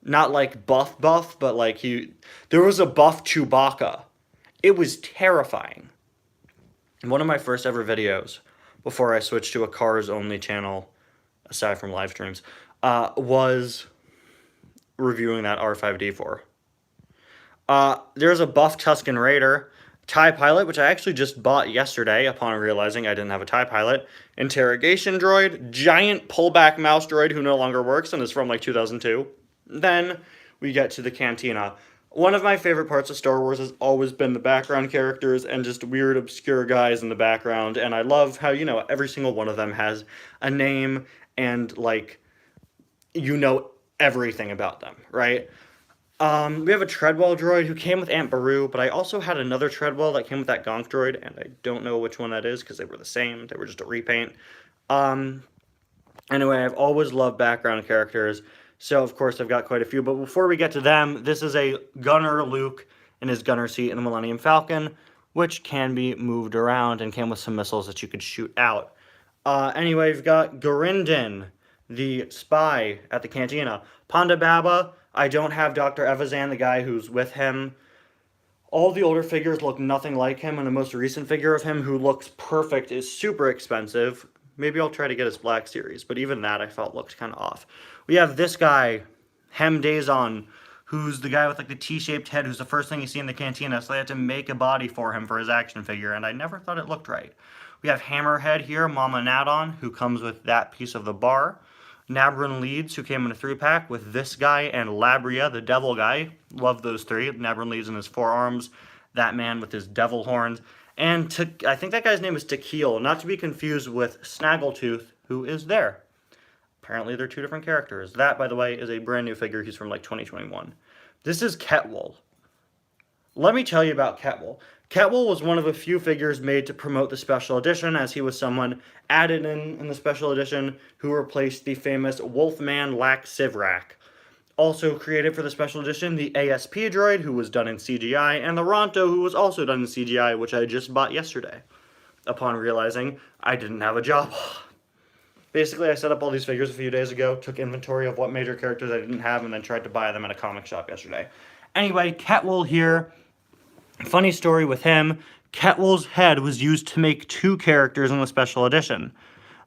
Not like buff, but like there was a buff Chewbacca. It was terrifying. One of my first ever videos, before I switched to a Cars-only channel, aside from live streams, was reviewing that R5-D4. There's a buff Tusken Raider, TIE Pilot, which I actually just bought yesterday upon realizing I didn't have a TIE Pilot, Interrogation Droid, giant pullback mouse droid who no longer works and is from like 2002. Then we get to the Cantina. One of my favorite parts of Star Wars has always been the background characters and just weird, obscure guys in the background, and I love how, you know, every single one of them has a name and, like, you know everything about them, right? We have a Treadwell droid who came with Aunt Beru, but I also had another Treadwell that came with that Gonk droid, and I don't know which one that is because they were the same. They were just a repaint. Anyway, I've always loved background characters, so of course I've got quite a few. But before we get to them, this is a Gunner Luke in his gunner seat in the Millennium Falcon, which can be moved around and came with some missiles that you could shoot out. Anyway, we've got Gorindin, the spy at the Cantina. Ponda Baba. I don't have Dr. Evazan, the guy who's with him. All the older figures look nothing like him, and the most recent figure of him, who looks perfect, is super expensive. Maybe I'll try to get his Black Series, but even that I felt looked kind of off. We have this guy, Hem Dazon, who's the guy with like the T-shaped head, who's the first thing you see in the Cantina, so they had to make a body for him for his action figure, and I never thought it looked right. We have Hammerhead here, Mama Nadon, who comes with that piece of the bar. Nabran Leeds, who came in a 3-pack with this guy and Labria, the devil guy. Love those 3. Nabran Leeds in his forearms, that man with his devil horns. And I think that guy's name is Tequil, not to be confused with Snaggletooth, who is there. Apparently they're 2 different characters. That, by the way, is a brand new figure. He's from like 2021. This is Ketwell. Let me tell you about Ketwell. Ketwell was one of a few figures made to promote the special edition, as he was someone added in the special edition who replaced the famous Wolfman Lack Sivrak. also created for the special edition the ASP droid, who was done in CGI, and the Ronto, who was also done in CGI, which I just bought yesterday, upon realizing I didn't have a job. Basically, I set up all these figures a few days ago, took inventory of what major characters I didn't have, and then tried to buy them at a comic shop yesterday. Anyway, Ketwell here. Funny story with him. Ketwell's head was used to make 2 characters in the special edition.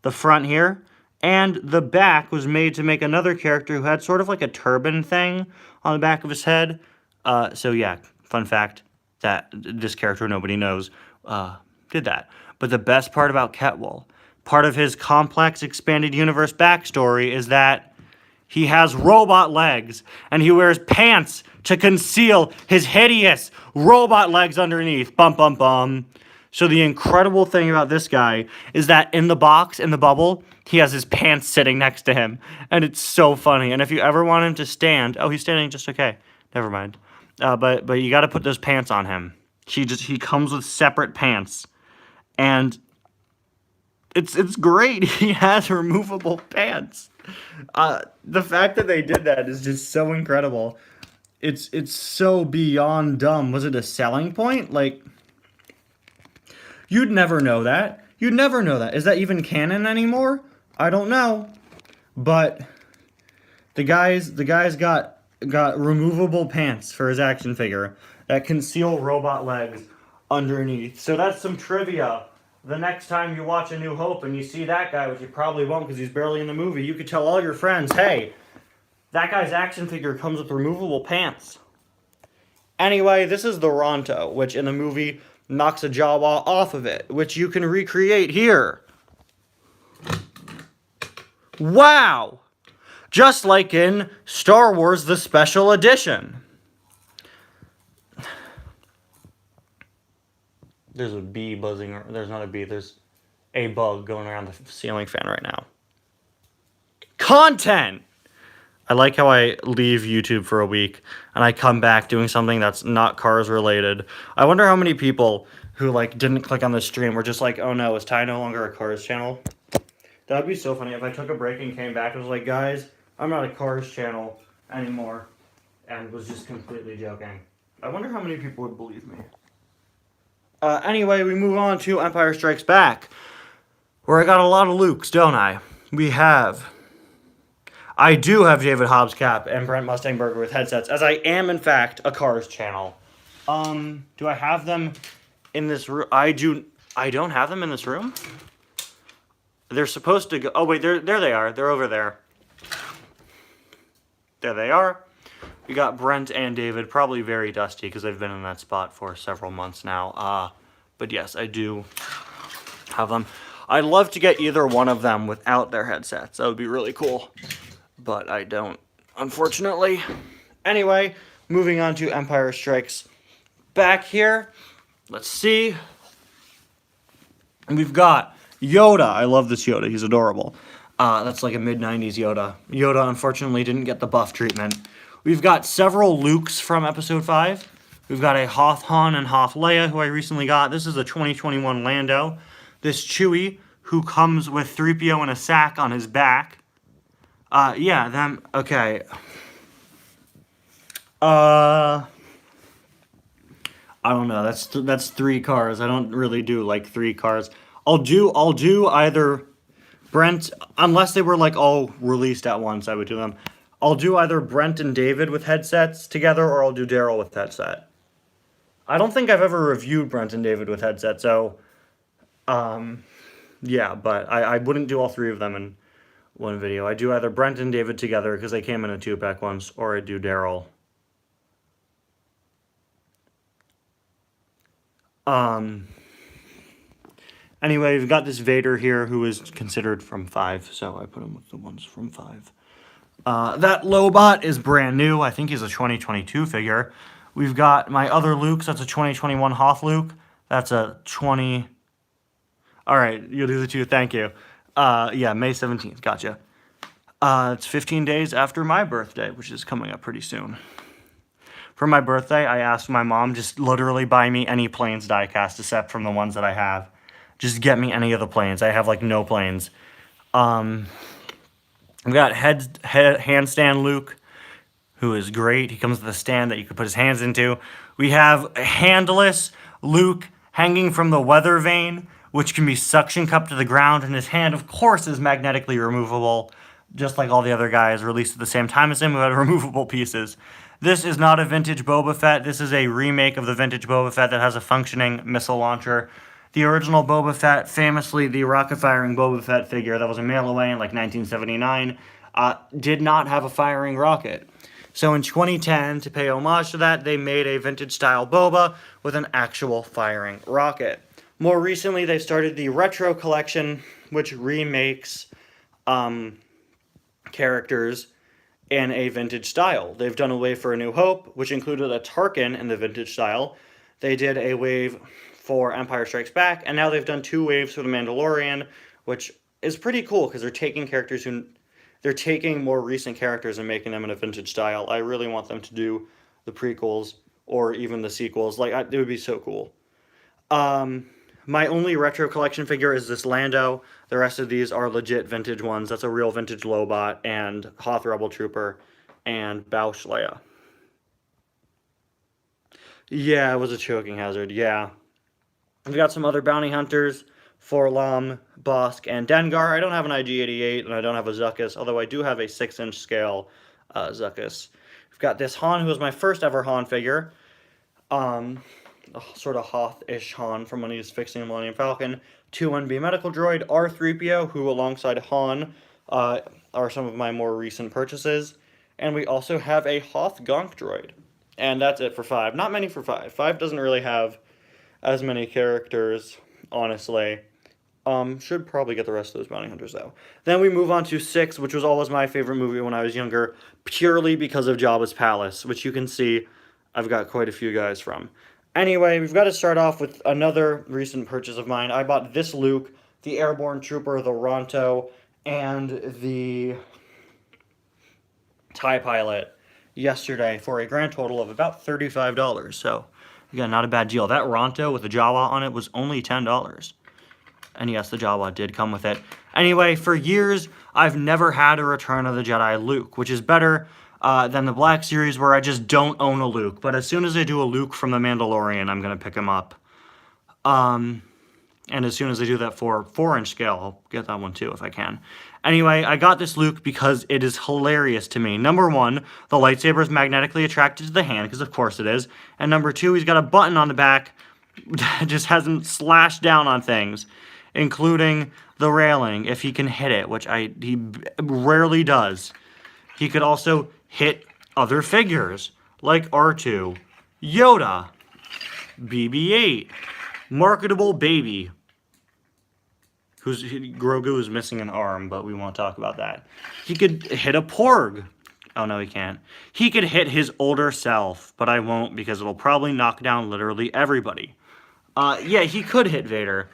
The front here, and the back was made to make another character who had sort of like a turban thing on the back of his head. So yeah, fun fact, that this character nobody knows did that. But the best part about Ketwell, part of his complex expanded universe backstory, is that he has robot legs, and he wears pants to conceal his hideous robot legs underneath. Bum, bum, bum. So the incredible thing about this guy is that in the box, in the bubble, he has his pants sitting next to him. And it's so funny. And if you ever want him to stand... Oh, he's standing just okay. Never mind. But you got to put those pants on him. He comes with separate pants. And it's great. He has removable pants. The fact that they did that is just so incredible. It's so beyond dumb. Was it a selling point? Like, you'd never know that. You'd never know that. Is that even canon anymore? I don't know. But the guy's got removable pants for his action figure that conceal robot legs underneath. So that's some trivia. The next time you watch A New Hope and you see that guy, which you probably won't because he's barely in the movie, you could tell all your friends, hey, that guy's action figure comes with removable pants. Anyway, this is the Ronto, which in the movie knocks a Jawa off of it, which you can recreate here. Wow! Just like in Star Wars The Special Edition. There's a bee buzzing. There's not a bee. There's a bug going around the ceiling fan right now. Content! I like how I leave YouTube for a week and I come back doing something that's not Cars related. I wonder how many people who didn't click on the stream were just like, oh no, is Ty no longer a Cars channel? That would be so funny if I took a break and came back and was like, guys, I'm not a Cars channel anymore, and was just completely joking. I wonder how many people would believe me. Anyway, we move on to Empire Strikes Back, where I got a lot of Lukes, don't I? I do have David Hobbs cap and Brent Mustang Burger with headsets, as I am, in fact, a Cars channel. Do I have them in this room? I don't have them in this room? They're supposed to go... Oh, wait, there they are. They're over there. There they are. We got Brent and David, probably very dusty, because they've been in that spot for several months now. But yes, I do have them. I'd love to get either one of them without their headsets. That would be really cool. But I don't, unfortunately. Anyway, moving on to Empire Strikes Back here. Let's see. We've got Yoda. I love this Yoda. He's adorable. That's like a mid-90s Yoda. Yoda, unfortunately, didn't get the buff treatment. We've got several Lukes from Episode 5. We've got a Hoth Han and Hoth Leia, who I recently got. This is a 2021 Lando. This Chewie, who comes with 3PO in a sack on his back. Yeah, them, okay. I don't know, that's 3 cars. I don't really do, 3 cars. I'll do either Brent, unless they were, all released at once, I would do them. I'll do either Brent and David with headsets together, or I'll do Daryl with headset. I don't think I've ever reviewed Brent and David with headsets, so, yeah, but I wouldn't do all 3 of them in one video. I do either Brent and David together, because they came in a 2-pack once, or I do Daryl. Anyway, we've got this Vader here, who is considered from 5, so I put him with the ones from 5. That Lobot is brand new. I think he's a 2022 figure. We've got my other Luke. That's a 2021 Hoth Luke. That's a 20... Alright, you'll do the 2. Thank you. Yeah, May 17th. Gotcha. It's 15 days after my birthday, which is coming up pretty soon. For my birthday, I asked my mom, just literally buy me any planes diecast except from the ones that I have. Just get me any of the planes. I have, no planes. We've got handstand Luke. who is great. He comes with a stand that you can put his hands into. We have a handless Luke hanging from the weather vane, which can be suction cupped to the ground, and his hand, of course, is magnetically removable, just like all the other guys released at the same time as him who had removable pieces. This is not a vintage Boba Fett. This is a remake of the vintage Boba Fett that has a functioning missile launcher. The original Boba Fett, famously the rocket-firing Boba Fett figure that was a mail away in like 1979, did not have a firing rocket. So in 2010, to pay homage to that, they made a vintage-style Boba with an actual firing rocket. More recently, they started the Retro Collection, which remakes characters in a vintage style. They've done a wave for A New Hope, which included a Tarkin in the vintage style. They did a wave for Empire Strikes Back, and now they've done 2 waves for The Mandalorian, which is pretty cool because they're taking more recent characters and making them in a vintage style. I really want them to do the prequels or even the sequels. It would be so cool. My only retro collection figure is this Lando. The rest of these are legit vintage ones. That's a real vintage Lobot and Hoth Rebel Trooper and Bausch Leia. Yeah, it was a choking hazard, yeah. We've got some other bounty hunters, Forlom, Bosk, and Dengar. I don't have an IG-88, and I don't have a Zuckuss, although I do have a 6-inch scale Zuckuss. We've got this Han, who was my first ever Han figure. Sort of Hoth-ish Han from when he was fixing the Millennium Falcon. 2-1B medical droid, R3PO, who alongside Han are some of my more recent purchases. And we also have a Hoth Gonk droid. And that's it for 5. Not many for 5. 5 doesn't really have as many characters, honestly. Should probably get the rest of those bounty hunters, though. Then we move on to 6, which was always my favorite movie when I was younger, purely because of Jabba's Palace, which you can see I've got quite a few guys from. Anyway, we've got to start off with another recent purchase of mine. I bought this Luke, the Airborne Trooper, the Ronto, and the TIE Pilot yesterday for a grand total of about $35. So, again, not a bad deal. That Ronto with the Jawa on it was only $10. And yes, the Jawa did come with it. Anyway, for years, I've never had a Return of the Jedi Luke, which is better than the Black Series, where I just don't own a Luke. But as soon as they do a Luke from The Mandalorian, I'm going to pick him up. And as soon as they do that for 4-inch scale, I'll get that one too if I can. Anyway, I got this Luke because it is hilarious to me. Number 1, the lightsaber is magnetically attracted to the hand, because of course it is. And number 2, he's got a button on the back that just hasn't slashed down on things, including the railing, if he can hit it, which he rarely does. He could also hit other figures, like R2, Yoda, BB-8, Marketable Baby, Grogu is missing an arm, but we won't talk about that. He could hit a Porg. Oh, no, he can't. He could hit his older self, but I won't because it'll probably knock down literally everybody. Yeah, he could hit Vader.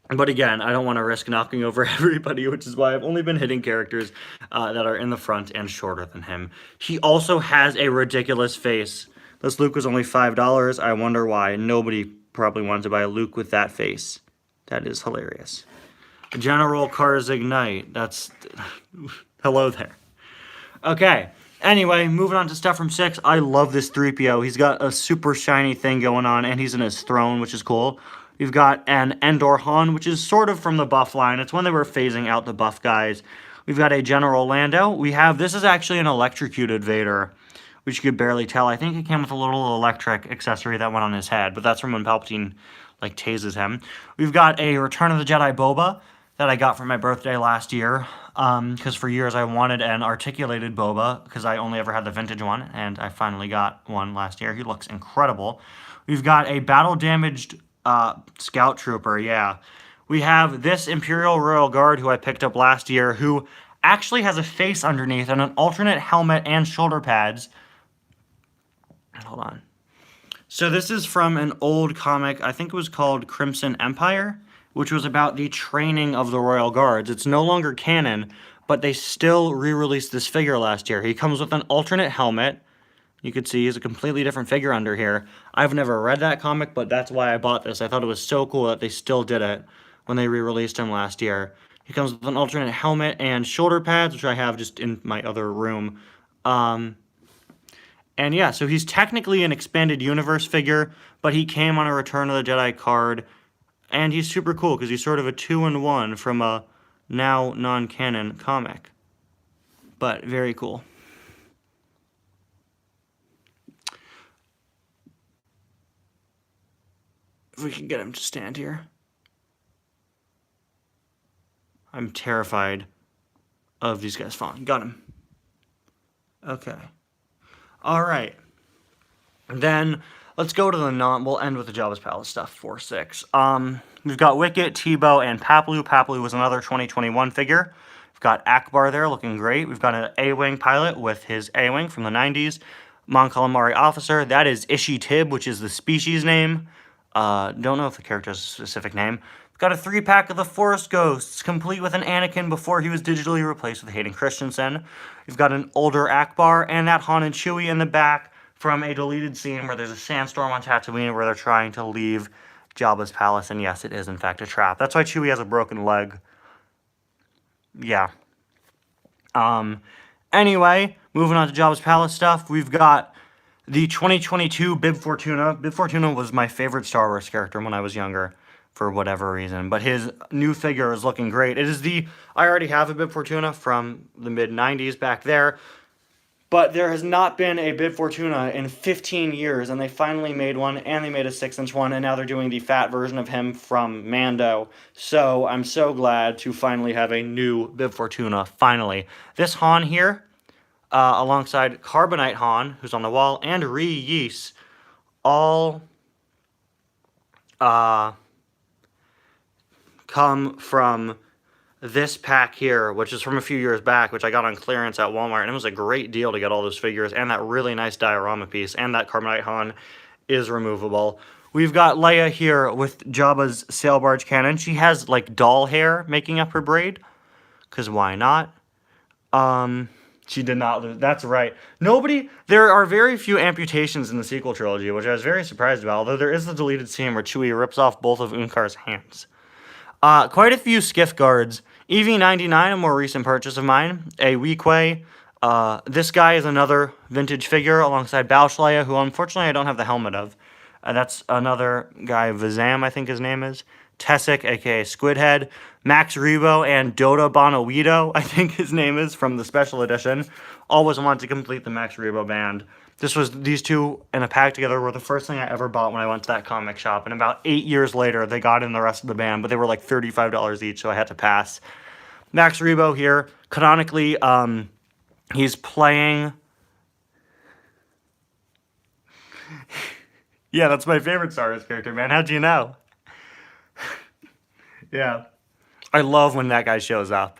But again, I don't want to risk knocking over everybody, which is why I've only been hitting characters that are in the front and shorter than him. He also has a ridiculous face. This Luke was only $5. I wonder why. Nobody probably wanted to buy a Luke with that face. That is hilarious. General Karzik Knight. That's... Hello there. Okay. Anyway, moving on to stuff from 6. I love this 3PO. He's got a super shiny thing going on, and he's in his throne, which is cool. We've got an Endor Han, which is sort of from the buff line. It's when they were phasing out the buff guys. We've got a General Lando. This is actually an electrocuted Vader, which you could barely tell. I think it came with a little electric accessory that went on his head, but that's from when Palpatine, tases him. We've got a Return of the Jedi Boba that I got for my birthday last year, because for years I wanted an articulated Boba, because I only ever had the vintage one, and I finally got one last year. He looks incredible. We've got a battle-damaged Scout Trooper, yeah. We have this Imperial Royal Guard who I picked up last year, who actually has a face underneath and an alternate helmet and shoulder pads. Hold on. So this is from an old comic, I think it was called Crimson Empire, which was about the training of the Royal Guards. It's no longer canon, but they still re-released this figure last year. He comes with an alternate helmet. You could see he's a completely different figure under here. I've never read that comic, but that's why I bought this. I thought it was so cool that they still did it when they re-released him last year. He comes with an alternate helmet and shoulder pads, which I have just in my other room. And yeah, so he's technically an expanded universe figure, but he came on a Return of the Jedi card, and he's super cool because he's sort of a 2-in-1 from a now non-canon comic. But very cool. If we can get him to stand here. I'm terrified of these guys falling. Got him. Okay. All right. Then let's go to the we'll end with the Jabba's Palace stuff, 4/6. We've got Wicket, Tebow, and Paploo. Paploo was another 2021 figure. We've got Akbar there looking great. We've got an A-Wing pilot with his A-Wing from the 90s. Mon Calamari officer. That is Ishi Tib, which is the species name. Don't know if the character has a specific name. We've got a 3-pack of the Force Ghosts, complete with an Anakin before he was digitally replaced with Hayden Christensen. We've got an older Akbar, and that Han and Chewie in the back from a deleted scene where there's a sandstorm on Tatooine where they're trying to leave Jabba's palace, and yes, it is in fact a trap. That's why Chewie has a broken leg. Yeah. Anyway, moving on to Jabba's palace stuff, we've got the 2022 Bib Fortuna. Bib Fortuna was my favorite Star Wars character when I was younger, for whatever reason, but his new figure is looking great. It is I already have a Bib Fortuna from the mid-90s back there, but there has not been a Bib Fortuna in 15 years, and they finally made one, and they made a 6-inch one, and now they're doing the fat version of him from Mando. So I'm so glad to finally have a new Bib Fortuna, finally. This Han here, alongside Carbonite Han, who's on the wall, and Reese, all come from this pack here, which is from a few years back, which I got on clearance at Walmart, and it was a great deal to get all those figures, and that really nice diorama piece, and that Carbonite Han is removable. We've got Leia here with Jabba's sail barge cannon. She has, like, doll hair making up her braid, because why not? She did not, that's right. There are very few amputations in the sequel trilogy, which I was very surprised about, although there is the deleted scene where Chewie rips off both of Unkar's hands. Quite a few skiff guards. EV99, a more recent purchase of mine. A Weequay. This guy is another vintage figure alongside Bausch Leia, who unfortunately I don't have the helmet of. That's another guy, Vizam, I think his name is. Tessic, aka Squidhead. Max Rebo and Dota Bonawito, I think his name is, from the special edition. Always wanted to complete the Max Rebo band. These two in a pack together were the first thing I ever bought when I went to that comic shop. And about 8 years later, they got in the rest of the band, but they were like $35 each, so I had to pass. Max Rebo here, canonically, he's playing... Yeah, that's my favorite Star Wars character, man. How'd you know? Yeah. I love when that guy shows up.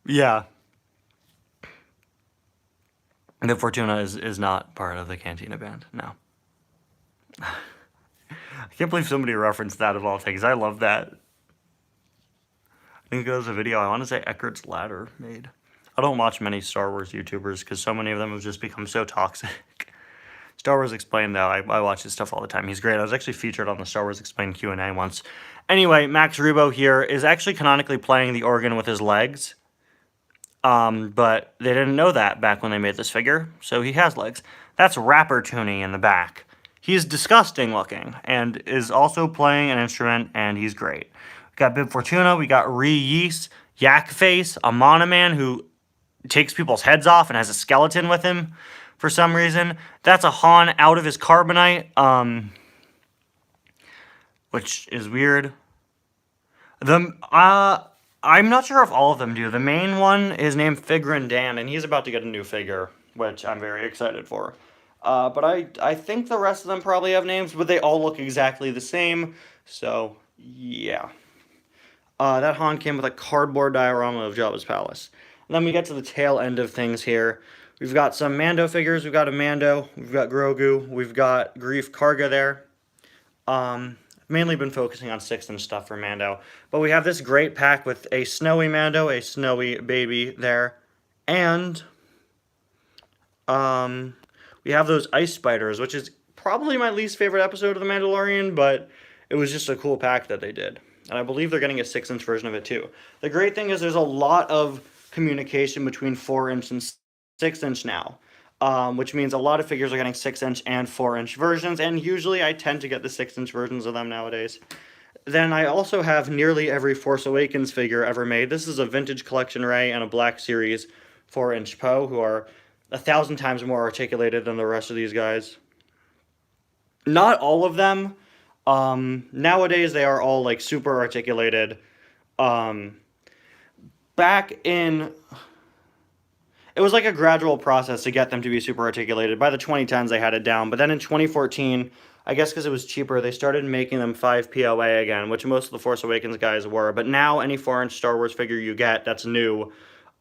Yeah. The Fortuna is not part of the Cantina band, no. I can't believe somebody referenced that of all things. I love that. I think there was a video, I want to say Eckert's Ladder made. I don't watch many Star Wars YouTubers because so many of them have just become so toxic. Star Wars Explained, though, I watch his stuff all the time. He's great. I was actually featured on the Star Wars Explained Q&A once. Anyway, Max Rebo here is actually canonically playing the organ with his legs. But they didn't know that back when they made this figure, so he has legs. That's Rapper Tooney in the back. He's disgusting looking, and is also playing an instrument, and he's great. We got Bib Fortuna, we got Reese, Yak Face, a Monoman who takes people's heads off and has a skeleton with him for some reason. That's a Han out of his carbonite, which is weird. I'm not sure if all of them do. The main one is named Figrin Dan, and he's about to get a new figure, which I'm very excited for. But I think the rest of them probably have names, but they all look exactly the same, so yeah. That Han came with a cardboard diorama of Jabba's palace. And then we get to the tail end of things here. We've got some Mando figures. We've got a Mando. We've got Grogu. We've got Greef Karga there. Mainly been focusing on 6-inch stuff for Mando. But we have this great pack with a snowy Mando, a snowy baby there. And we have those ice spiders, which is probably my least favorite episode of The Mandalorian, but it was just a cool pack that they did. And I believe they're getting a 6-inch version of it too. The great thing is there's a lot of communication between 4-inch and 6-inch now. Which means a lot of figures are getting 6-inch and 4-inch versions, and usually I tend to get the 6-inch versions of them nowadays. Then I also have nearly every Force Awakens figure ever made. This is a vintage collection Rey and a Black Series 4-inch Poe, who are 1,000 times more articulated than the rest of these guys. Not all of them. Nowadays they are all like super articulated. Back in... It was like a gradual process to get them to be super articulated. By the 2010s they had it down, but then in 2014... I guess because it was cheaper, they started making them 5 POA again, which most of the Force Awakens guys were. But now any 4-inch Star Wars figure you get that's new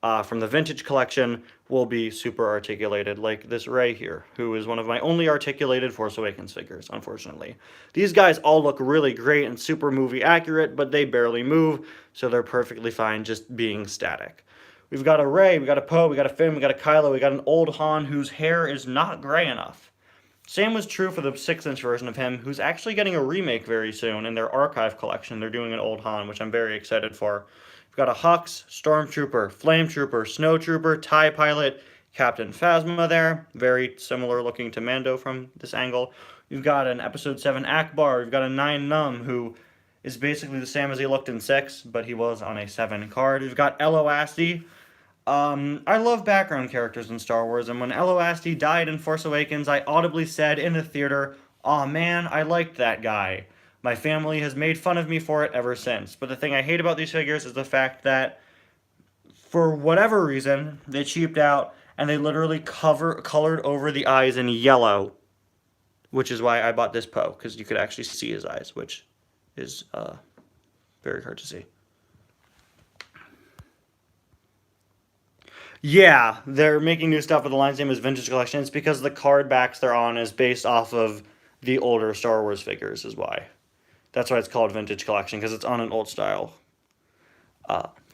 from the vintage collection will be super articulated, like this Rey here, who is one of my only articulated Force Awakens figures, unfortunately. These guys all look really great and super movie accurate, but they barely move, so they're perfectly fine just being static. We've got a Rey, we got a Poe, we got a Finn, we got a Kylo, we got an old Han whose hair is not gray enough. Same was true for the 6-inch version of him, who's actually getting a remake very soon in their archive collection. They're doing an old Han, which I'm very excited for. We've got a Hux, Stormtrooper, Flame Trooper, Snow Trooper, TIE Pilot, Captain Phasma there. Very similar looking to Mando from this angle. We've got an Episode 7 Akbar. We've got a 9 Num, who is basically the same as he looked in 6, but he was on a 7 card. We've got Elo Asti. I love background characters in Star Wars, and when Elo Asti died in Force Awakens, I audibly said in the theater, "Aw man, I liked that guy." My family has made fun of me for it ever since. But the thing I hate about these figures is the fact that, for whatever reason, they cheaped out, and they literally colored over the eyes in yellow, which is why I bought this Poe, because you could actually see his eyes, which is very hard to see. Yeah, they're making new stuff with the line's name is Vintage Collection. It's because the card backs they're on is based off of the older Star Wars figures, is why. That's why it's called Vintage Collection, because it's on an old style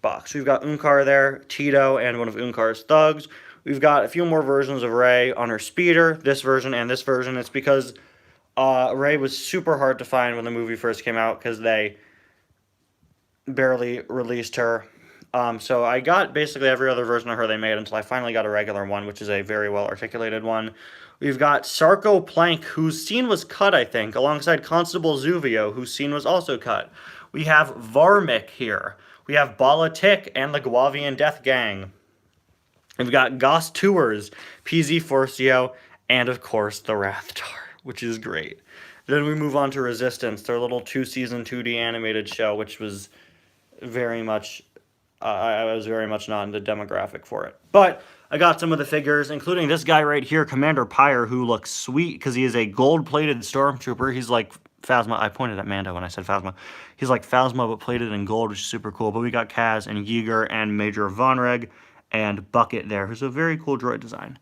box. We've got Unkar there, Tito, and one of Unkar's thugs. We've got a few more versions of Rey on her speeder, this version and this version. It's because Rey was super hard to find when the movie first came out, because they barely released her. So I got basically every other version of her they made until I finally got a regular one, which is a very well-articulated one. We've got Sarko Plank, whose scene was cut, I think, alongside Constable Zuvio, whose scene was also cut. We have Varmik here. We have Bala Tik and the Guavian Death Gang. We've got Goss Tours, PZ Forcio, and, of course, the Rathtar, which is great. Then we move on to Resistance, their little 2-season 2D animated show, which was very much... I was very much not in the demographic for it. But I got some of the figures, including this guy right here, Commander Pyre, who looks sweet because he is a gold-plated stormtrooper. He's like Phasma. I pointed at Mando when I said Phasma. He's like Phasma, but plated in gold, which is super cool. But we got Kaz and Yeager and Major Vonreg and Bucket there, who's a very cool droid design.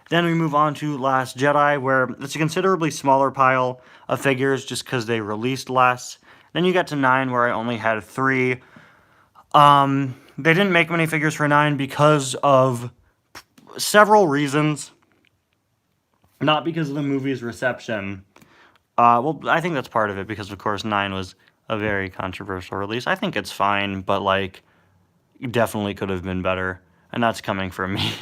Then we move on to Last Jedi, where it's a considerably smaller pile of figures just because they released less. Then you get to 9, where I only had 3. They didn't make many figures for 9 because of several reasons. Not because of the movie's reception. Well, I think that's part of it, because, of course, 9 was a very controversial release. I think it's fine, but, like, definitely could have been better. And that's coming from me.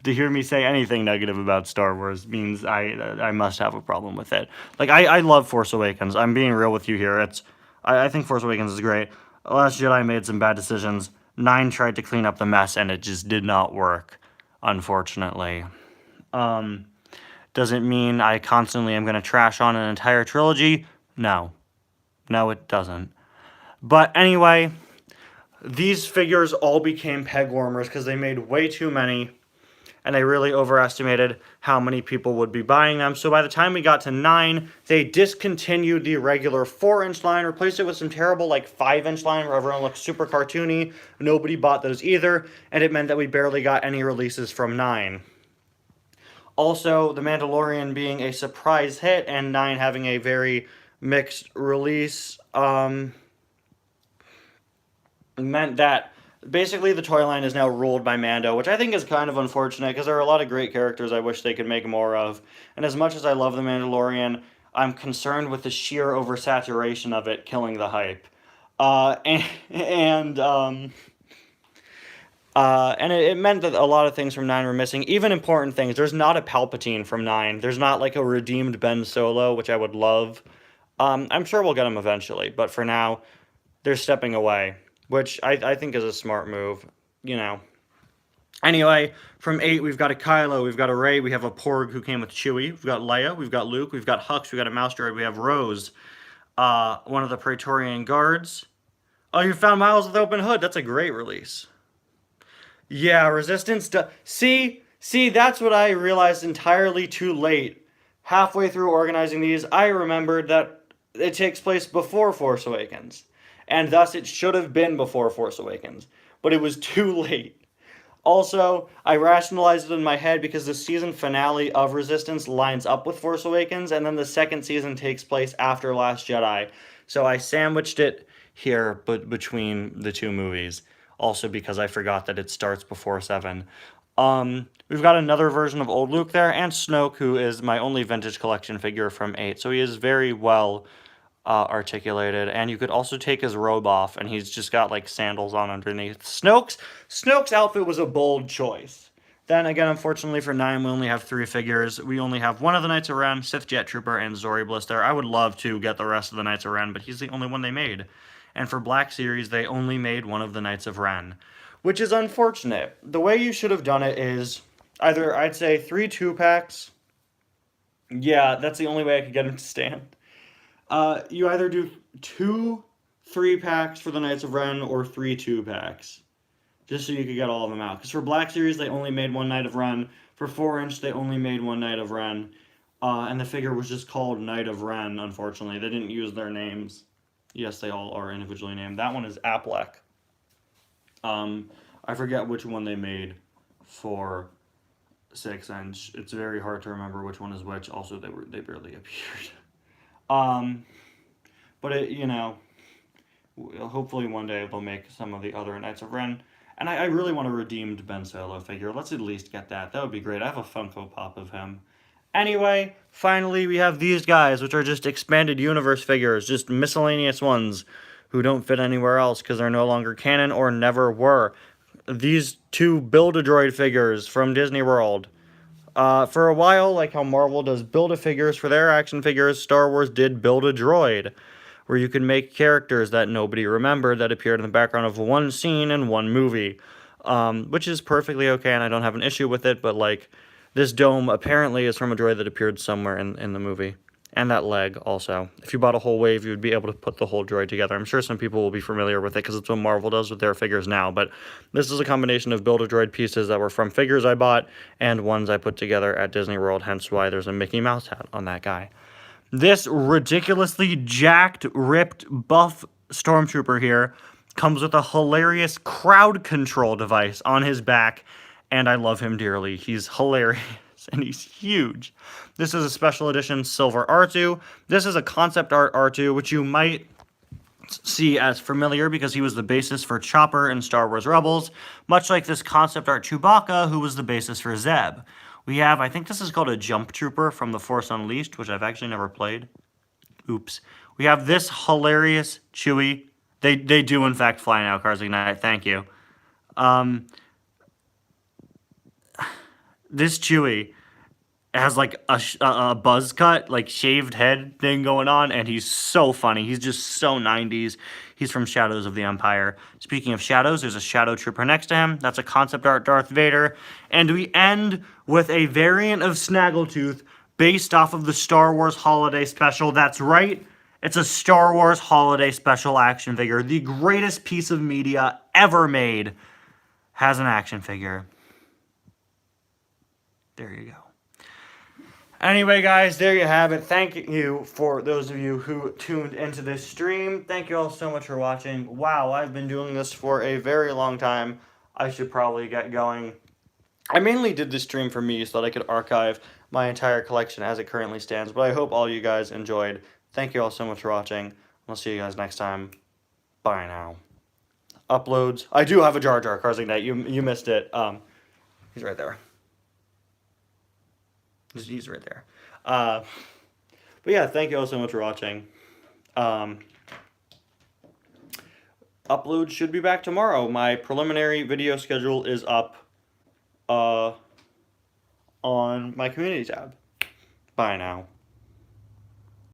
To hear me say anything negative about Star Wars means I must have a problem with it. Like, I love Force Awakens. I'm being real with you here. I think Force Awakens is great. Last Jedi made some bad decisions. 9 tried to clean up the mess, and it just did not work, unfortunately. Does it mean I constantly am going to trash on an entire trilogy? No. No, it doesn't. But anyway, these figures all became peg warmers because they made way too many, and they really overestimated how many people would be buying them. So by the time we got to 9, they discontinued the regular 4-inch line, replaced it with some terrible, like, 5-inch line where everyone looks super cartoony. Nobody bought those either, and it meant that we barely got any releases from 9. Also, The Mandalorian being a surprise hit and 9 having a very mixed release, meant that basically the toy line is now ruled by Mando, which I think is kind of unfortunate because there are a lot of great characters I wish they could make more of. And as much as I love The Mandalorian, I'm concerned with the sheer oversaturation of it killing the hype. And it meant that a lot of things from 9 were missing, even important things. There's not a Palpatine from 9. There's not like a redeemed Ben Solo, which I would love. I'm sure we'll get him eventually, but for now, they're stepping away, which I think is a smart move, you know. Anyway, from 8, we've got a Kylo, we've got a Rey, we have a Porg who came with Chewie, we've got Leia, we've got Luke, we've got Hux, we've got a Mouse Droid, we have Rose, one of the Praetorian Guards. Oh, you found Miles with Open Hood. That's a great release. Yeah, Resistance. See, that's what I realized entirely too late. Halfway through organizing these, I remembered that it takes place before Force Awakens, and thus it should have been before Force Awakens, but it was too late. Also, I rationalized it in my head because the season finale of Resistance lines up with Force Awakens, and then the second season takes place after Last Jedi. So I sandwiched it here but between the two movies. Also because I forgot that it starts before 7. We've got another version of old Luke there, and Snoke, who is my only vintage collection figure from 8. So he is very well articulated, and you could also take his robe off, and he's just got like sandals on underneath. Snoke's outfit was a bold choice. Then again, unfortunately for 9, we only have 3 figures. We only have one of the Knights of Ren, Sith Jet Trooper, and Zori Bliss there. I would love to get the rest of the Knights of Ren, but he's the only one they made. And for Black Series, they only made one of the Knights of Ren, which is unfortunate. The way you should have done it is either, I'd say, 3 2-packs. Yeah, that's the only way I could get him to stand. You either do 2 3-packs for the Knights of Ren or 3 2-packs. Just so you could get all of them out. Because for Black Series, they only made 1 Knight of Ren. For 4-inch, they only made 1 Knight of Ren. And the figure was just called Knight of Ren, unfortunately. They didn't use their names. Yes, they all are individually named. That one is Aplek. I forget which one they made for 6-inch. It's very hard to remember which one is which. Also, they barely appeared. But it, you know, hopefully one day they'll make some of the other Knights of Ren. And I really want a redeemed Ben Solo figure. Let's at least get that. That would be great. I have a Funko Pop of him. Anyway, finally we have these guys, which are just expanded universe figures, just miscellaneous ones who don't fit anywhere else because they're no longer canon or never were. These 2 Build-A-Droid figures from Disney World. For a while, like how Marvel does Build-A-Figures for their action figures, Star Wars did Build-A-Droid, where you could make characters that nobody remembered that appeared in the background of one scene in one movie, which is perfectly okay, and I don't have an issue with it, but, like, this dome apparently is from a droid that appeared somewhere in the movie. And that leg, also. If you bought a whole wave, you would be able to put the whole droid together. I'm sure some people will be familiar with it, because it's what Marvel does with their figures now, but this is a combination of Build-A-Droid pieces that were from figures I bought, and ones I put together at Disney World, hence why there's a Mickey Mouse hat on that guy. This ridiculously jacked, ripped, buff Stormtrooper here comes with a hilarious crowd control device on his back, and I love him dearly. He's hilarious, and he's huge. This is a special edition Silver R2. This is a concept art R2, which you might see as familiar because he was the basis for Chopper in Star Wars Rebels, much like this concept art Chewbacca, who was the basis for Zeb. We have, I think this is called a Jump Trooper from The Force Unleashed, which I've actually never played. Oops. We have this hilarious Chewie. They do, in fact, fly now, Cars Ignite. Thank you. This Chewie has, like, a buzz cut, like, shaved head thing going on, and he's so funny. He's just so 90s. He's from Shadows of the Empire. Speaking of shadows, there's a Shadow Trooper next to him. That's a concept art Darth Vader. And we end with a variant of Snaggletooth based off of the Star Wars Holiday Special. That's right. It's a Star Wars Holiday Special action figure. The greatest piece of media ever made has an action figure. There you go. Anyway, guys, there you have it. Thank you for those of you who tuned into this stream. Thank you all so much for watching. Wow, I've been doing this for a very long time. I should probably get going. I mainly did this stream for me so that I could archive my entire collection as it currently stands, but I hope all you guys enjoyed. Thank you all so much for watching. I'll see you guys next time. Bye now. Uploads. I do have a Jar Jar Cars Ignite. You missed it. He's right there. He's right there. But yeah, thank you all so much for watching. uploads should be back tomorrow. My preliminary video schedule is up on my community tab. Bye now.